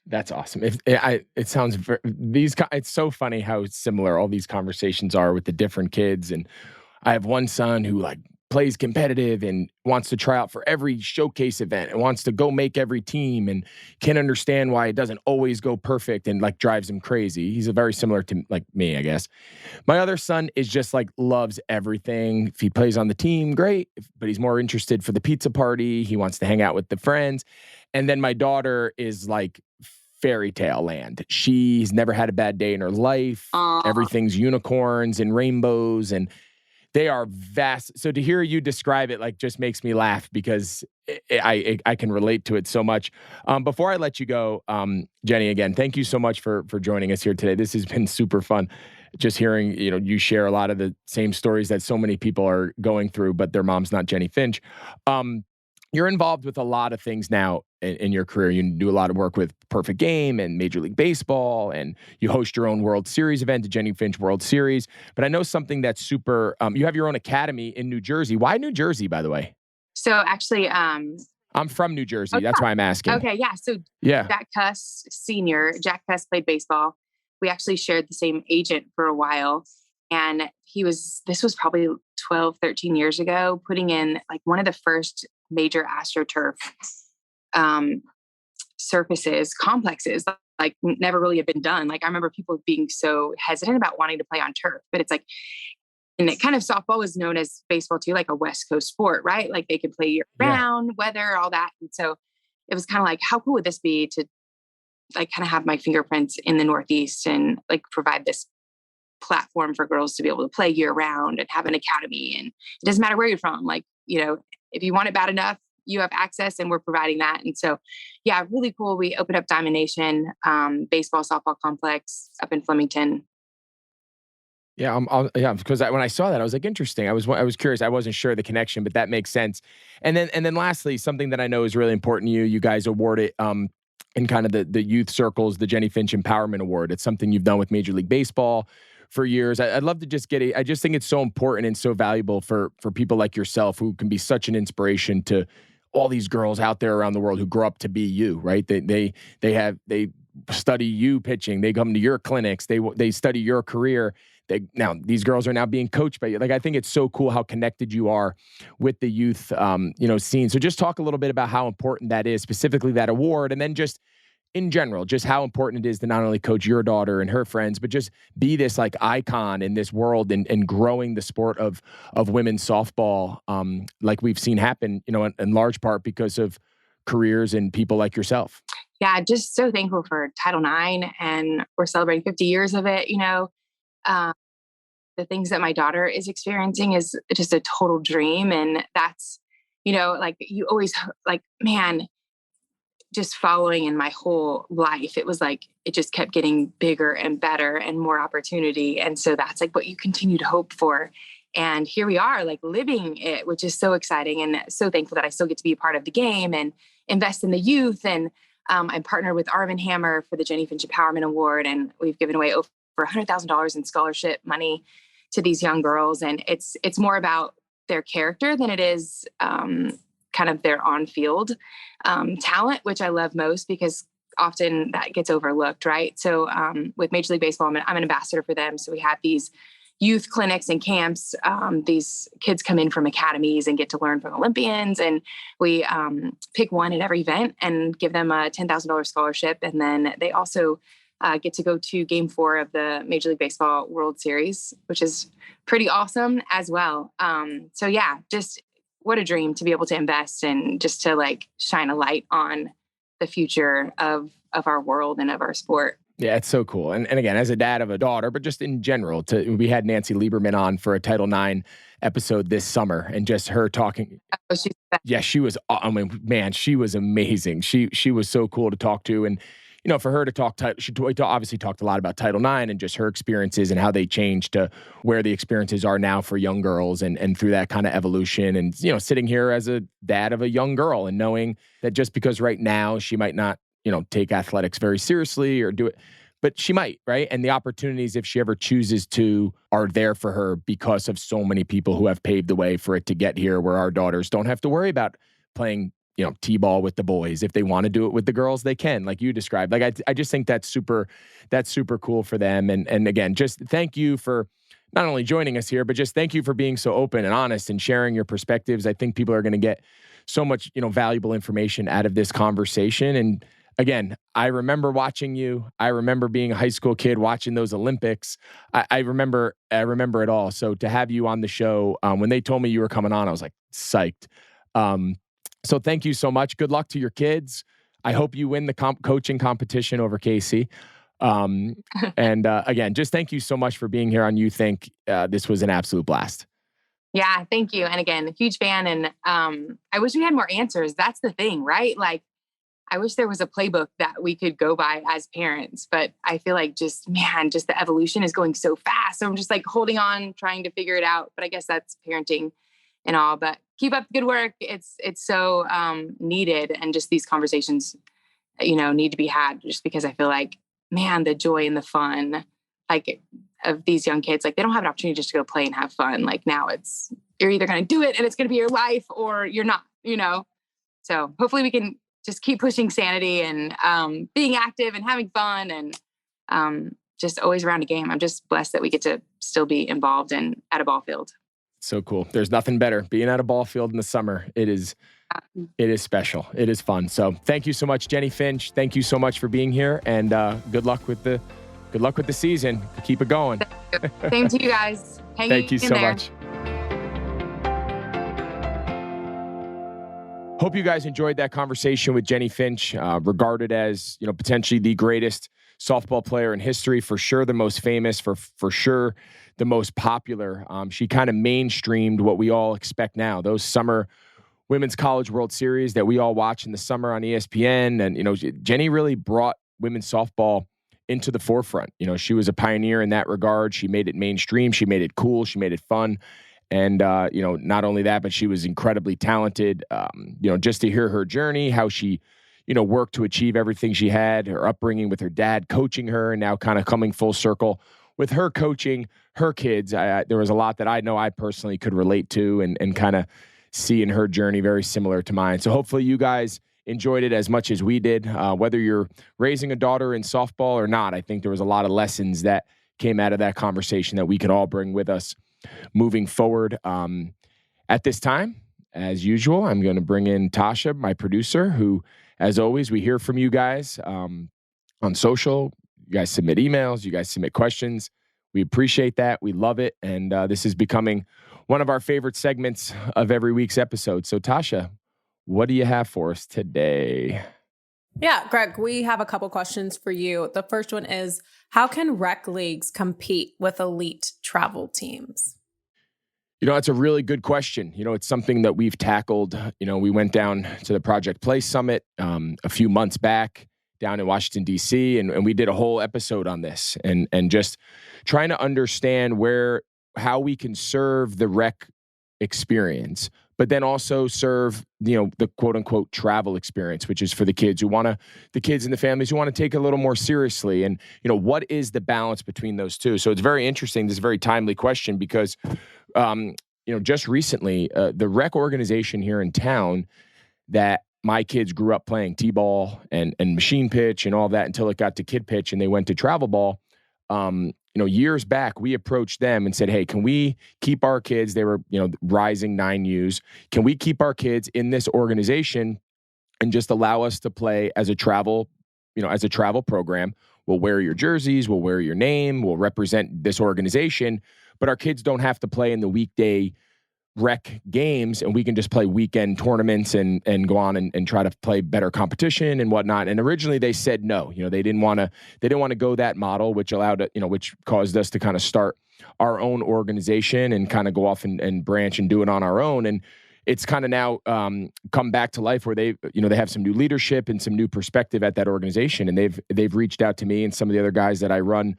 That's awesome. It sounds it's so funny how similar all these conversations are with the different kids. And I have one son who like plays competitive and wants to try out for every showcase event and wants to go make every team and can't understand why it doesn't always go perfect and like drives him crazy. He's very similar to like me, I guess. My other son is just like loves everything. If he plays on the team, great. But he's more interested for the pizza party. He wants to hang out with the friends. And then my daughter is like fairy tale land. She's never had a bad day in her life. Everything's unicorns and rainbows and they are vast. So to hear you describe it, like, just makes me laugh because I can relate to it so much. Before I let you go, Jennie, again, thank you so much for joining us here today. This has been super fun. Just hearing, you share a lot of the same stories that so many people are going through, but their mom's not Jennie Finch. You're involved with a lot of things now in your career. You do a lot of work with Perfect Game and Major League Baseball, and you host your own World Series event, the Jennie Finch World Series. But I know something that's super, you have your own academy in New Jersey. Why New Jersey, by the way? So actually, I'm from New Jersey. That's why I'm asking. Okay, yeah. So Jack Cuss Sr., Jack Cuss played baseball. We actually shared the same agent for a while. And this was probably 12, 13 years ago, putting in like one of the first major AstroTurf surfaces, complexes, like never really had been done. Like I remember people being so hesitant about wanting to play on turf, but it's like, and it kind of softball was known as baseball too, like a West Coast sport, right? Like they could play year round, weather, all that. And so it was kind of like, how cool would this be to like kind of have my fingerprints in the Northeast and like provide this platform for girls to be able to play year round and have an academy. And it doesn't matter where you're from. Like, if you want it bad enough, you have access and we're providing that. And so, yeah, really cool. We opened up Diamond Nation, baseball, softball complex up in Flemington. Yeah, because when I saw that, I was like, interesting. I was curious. I wasn't sure the connection, but that makes sense. And then lastly, something that I know is really important to you. You guys award it in kind of the youth circles, the Jennie Finch Empowerment Award. It's something you've done with Major League Baseball for years. I'd love to just get it. I just think it's so important and so valuable for people like yourself who can be such an inspiration to all these girls out there around the world who grow up to be you, right? They study you pitching. They come to your clinics. They study your career. Now these girls are now being coached by you. Like I think it's so cool how connected you are with the youth, scene. So just talk a little bit about how important that is, specifically that award, and then just in general, just how important it is to not only coach your daughter and her friends, but just be this like icon in this world and growing the sport of women's softball, like we've seen happen, in large part because of careers and people like yourself. Yeah, just so thankful for Title IX, and we're celebrating 50 years of it. The things that my daughter is experiencing is just a total dream. And that's, like you always like, man, just following in my whole life, it was like, it just kept getting bigger and better and more opportunity. And so that's like what you continue to hope for. And here we are like living it, which is so exciting and so thankful that I still get to be a part of the game and invest in the youth. And I'm partnered with Arm & Hammer for the Jennie Finch Empowerment Award. And we've given away over $100,000 in scholarship money to these young girls. And it's more about their character than it is kind of their on-field talent, which I love most because often that gets overlooked, right? So with Major League Baseball, I'm an ambassador for them. So we have these youth clinics and camps. These kids come in from academies and get to learn from Olympians. And we pick one at every event and give them a $10,000 scholarship. And then they also get to go to Game 4 of the Major League Baseball World Series, which is pretty awesome as well. So yeah, just what a dream to be able to invest and just to like shine a light on the future of our world and of our sport. Yeah, it's so cool. And again, as a dad of a daughter, but just in general, we had Nancy Lieberman on for a Title IX episode this summer, and just her talking. Oh, she was, I mean, man, she was amazing. She was so cool to talk to. And, for her to talk, she obviously talked a lot about Title IX and just her experiences and how they changed to where the experiences are now for young girls and through that kind of evolution. And, sitting here as a dad of a young girl and knowing that just because right now she might not, take athletics very seriously or do it, but she might, right? And the opportunities, if she ever chooses to, are there for her because of so many people who have paved the way for it to get here, where our daughters don't have to worry about playing, T-ball with the boys. If they want to do it with the girls, they can, like you described. Like, I just think that's super cool for them. And again, just thank you for not only joining us here, but just thank you for being so open and honest and sharing your perspectives. I think people are going to get so much, valuable information out of this conversation. And again, I remember watching you. I remember being a high school kid watching those Olympics. I remember it all. So to have you on the show, when they told me you were coming on, I was like psyched. So thank you so much. Good luck to your kids. I hope you win the coaching competition over Casey. And again, just thank you so much for being here on You Think. This was an absolute blast. Yeah, thank you. And again, a huge fan. And I wish we had more answers. That's the thing, right? Like, I wish there was a playbook that we could go by as parents, but I feel like just the evolution is going so fast. So I'm just like holding on, trying to figure it out. But I guess that's parenting and all, but keep up the good work. It's so needed. And just these conversations, need to be had, just because I feel like, man, the joy and the fun, like of these young kids, like they don't have an opportunity just to go play and have fun. Like now you're either going to do it and it's going to be your life or you're not, so hopefully we can just keep pushing sanity and being active and having fun and just always around a game. I'm just blessed that we get to still be involved and at a ball field. So cool. There's nothing better. Being at a ball field in the summer. It is It is special. It is fun. So thank you so much, Jennie Finch. Thank you so much for being here, and good luck with the season. Keep it going. Same to you guys. Thank you so much. Hope you guys enjoyed that conversation with Jennie Finch, regarded as, potentially the greatest softball player in history, for sure the most famous, for sure the most popular. She kind of mainstreamed what we all expect now, those summer Women's College World Series that we all watch in the summer on ESPN. And, Jennie really brought women's softball into the forefront. She was a pioneer in that regard. She made it mainstream. She made it cool. She made it fun. And, not only that, but she was incredibly talented. Just to hear her journey, how she, worked to achieve everything she had, her upbringing with her dad coaching her, and now kind of coming full circle with her coaching her kids. There was a lot that I know I personally could relate to and kind of see in her journey very similar to mine. So hopefully you guys enjoyed it as much as we did. Whether you're raising a daughter in softball or not, I think there was a lot of lessons that came out of that conversation that we could all bring with us moving forward. At this time, as usual, I'm going to bring in Tasha, my producer, who, as always, we hear from you guys on social. You guys submit emails. You guys submit questions. We appreciate that. We love it. And this is becoming one of our favorite segments of every week's episode. So, Tasha, what do you have for us today? Yeah, Greg, we have a couple questions for you. The first one is, how can rec leagues compete with elite travel teams? It's a really good question. It's something that we've tackled. We went down to the Project Play Summit a few months back down in Washington, D.C., and we did a whole episode on this and just trying to understand how we can serve the rec experience, but then also serve, the quote unquote travel experience, which is for the kids the kids and the families who want to take it a little more seriously. And, what is the balance between those two? So it's very interesting. This is a very timely question because, just recently, the rec organization here in town that my kids grew up playing t-ball and machine pitch and all that until it got to kid pitch and they went to travel ball. Years back, we approached them and said, hey, can we keep our kids? They were, rising 9Us. Can we keep our kids in this organization and just allow us to play as a travel program? We'll wear your jerseys. We'll wear your name. We'll represent this organization. But our kids don't have to play in the weekday rec games, and we can just play weekend tournaments and go on and try to play better competition and whatnot. And originally they said no, they didn't want to go that model, which which caused us to kind of start our own organization and kind of go off and branch and do it on our own. And it's kind of now come back to life where they have some new leadership and some new perspective at that organization. And they've reached out to me and some of the other guys that I run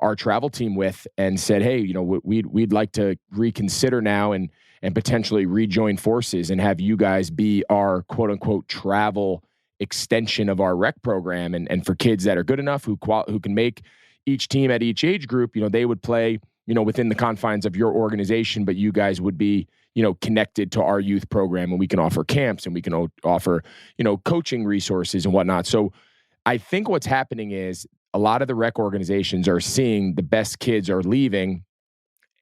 our travel team with and said, hey, we'd like to reconsider now and potentially rejoin forces and have you guys be our quote unquote travel extension of our rec program. And for kids that are good enough who can make each team at each age group, they would play, within the confines of your organization, but you guys would be, connected to our youth program, and we can offer camps and we can offer, coaching resources and whatnot. So I think what's happening is a lot of the rec organizations are seeing the best kids are leaving,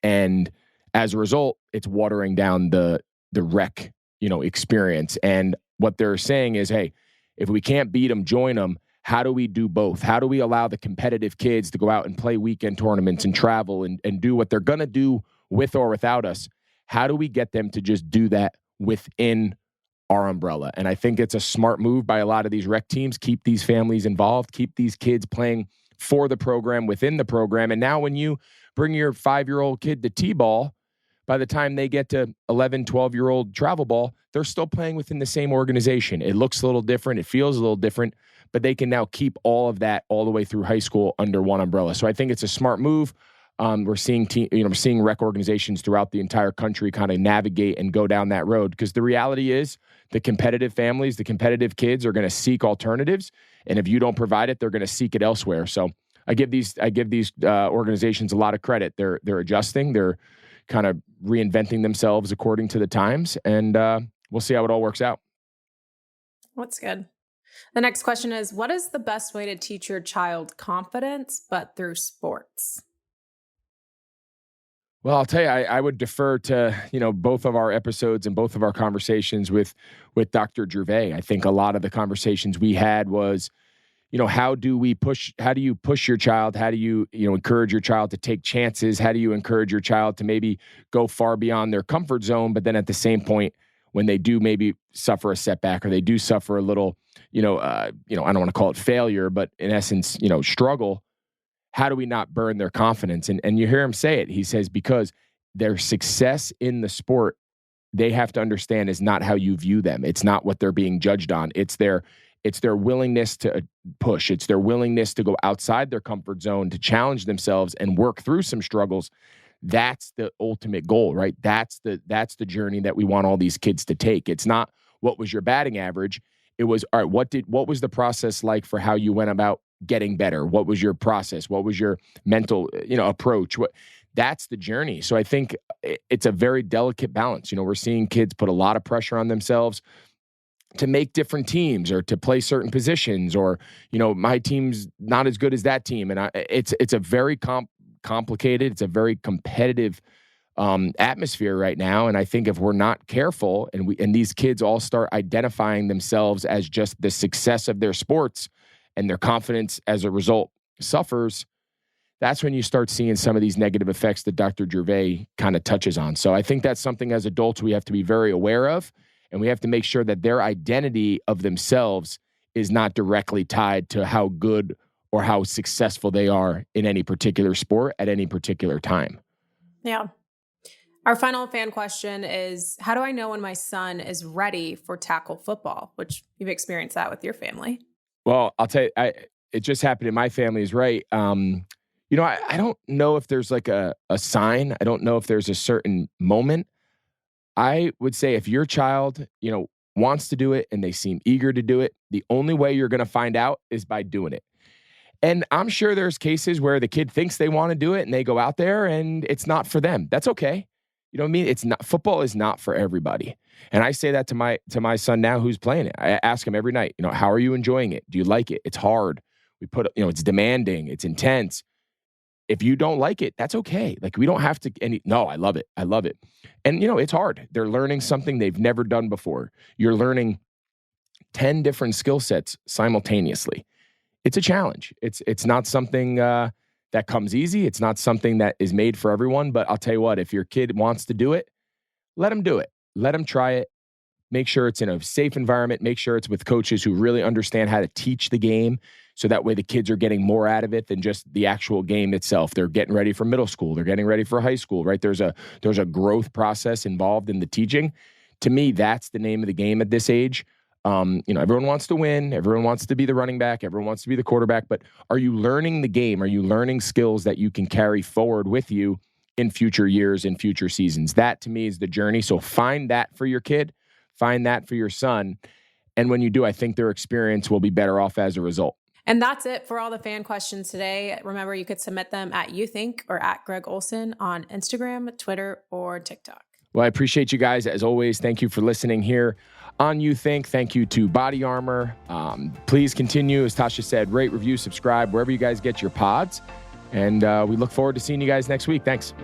and as a result, it's watering down the rec, experience. And what they're saying is, hey, if we can't beat them, join them. How do we do both? How do we allow the competitive kids to go out and play weekend tournaments and travel and do what they're going to do with or without us? How do we get them to just do that within our umbrella? And I think it's a smart move by a lot of these rec teams. Keep these families involved, keep these kids playing for the program, within the program. And now when you bring your 5-year-old kid to t-ball, by the time they get to 11, 12-year-old travel ball, they're still playing within the same organization. It looks a little different. It feels a little different, but they can now keep all of that all the way through high school under one umbrella. So I think it's a smart move. We're seeing rec organizations throughout the entire country kind of navigate and go down that road, because the reality is the competitive families, the competitive kids are going to seek alternatives. And if you don't provide it, they're going to seek it elsewhere. So I give these organizations a lot of credit. They're adjusting. They're kind of reinventing themselves according to the times, and we'll see how it all works out. That's good. The next question is, what is the best way to teach your child confidence, but through sports? Well, I'll tell you, I would defer to, both of our episodes and both of our conversations with Dr. Gervais. I think a lot of the conversations we had was, how do you push your child? How do you, encourage your child to take chances? How do you encourage your child to maybe go far beyond their comfort zone? But then at the same point, when they do maybe suffer a setback or they do suffer a little, I don't want to call it failure, but in essence, struggle, how do we not burn their confidence? And you hear him say it. He says, because their success in the sport, they have to understand is not how you view them. It's not what they're being judged on. It's their willingness to push. It's their willingness to go outside their comfort zone, to challenge themselves and work through some struggles. That's the ultimate goal, right? That's the journey that we want all these kids to take. It's not what was your batting average. It was, all right, what was the process like for how you went about getting better? What was your process? What was your mental, approach? That's the journey. So I think it's a very delicate balance. We're seeing kids put a lot of pressure on themselves to make different teams or to play certain positions, or, my team's not as good as that team. And it's a very complicated, it's a very competitive atmosphere right now. And I think if we're not careful and these kids all start identifying themselves as just the success of their sports and their confidence as a result suffers, that's when you start seeing some of these negative effects that Dr. Gervais kind of touches on. So I think that's something as adults we have to be very aware of, and we have to make sure that their identity of themselves is not directly tied to how good or how successful they are in any particular sport at any particular time. Yeah. Our final fan question is, how do I know when my son is ready for tackle football? Which you've experienced that with your family. Well, I'll tell you, it just happened in my family is right. I don't know if there's like a sign. I don't know if there's a certain moment. I would say if your child, wants to do it and they seem eager to do it, the only way you're going to find out is by doing it. And I'm sure there's cases where the kid thinks they want to do it and they go out there and it's not for them. That's okay. You know what I mean? It's not, football is not for everybody. And I say that to my son now who's playing it. I ask him every night, how are you enjoying it? Do you like it? It's hard. It's demanding. It's intense. If you don't like it, that's okay. Like we don't have to, no, I love it. I love it. And it's hard. They're learning something they've never done before. You're learning 10 different skill sets simultaneously. It's a challenge. It's not something that comes easy. It's not something that is made for everyone. But I'll tell you what, if your kid wants to do it, let them do it. Let them try it. Make sure it's in a safe environment. Make sure it's with coaches who really understand how to teach the game. So that way the kids are getting more out of it than just the actual game itself. They're getting ready for middle school. They're getting ready for high school, right? There's a growth process involved in the teaching. To me, that's the name of the game at this age. Everyone wants to win. Everyone wants to be the running back. Everyone wants to be the quarterback. But are you learning the game? Are you learning skills that you can carry forward with you in future years, in future seasons? That to me is the journey. So find that for your kid. Find that for your son. And when you do, I think their experience will be better off as a result. And that's it for all the fan questions today. Remember, you could submit them at YouThink or at Greg Olson on Instagram, Twitter, or TikTok. Well, I appreciate you guys. As always, thank you for listening here on YouThink. Thank you to Body Armor. Please continue, as Tasha said, rate, review, subscribe, wherever you guys get your pods. And we look forward to seeing you guys next week. Thanks.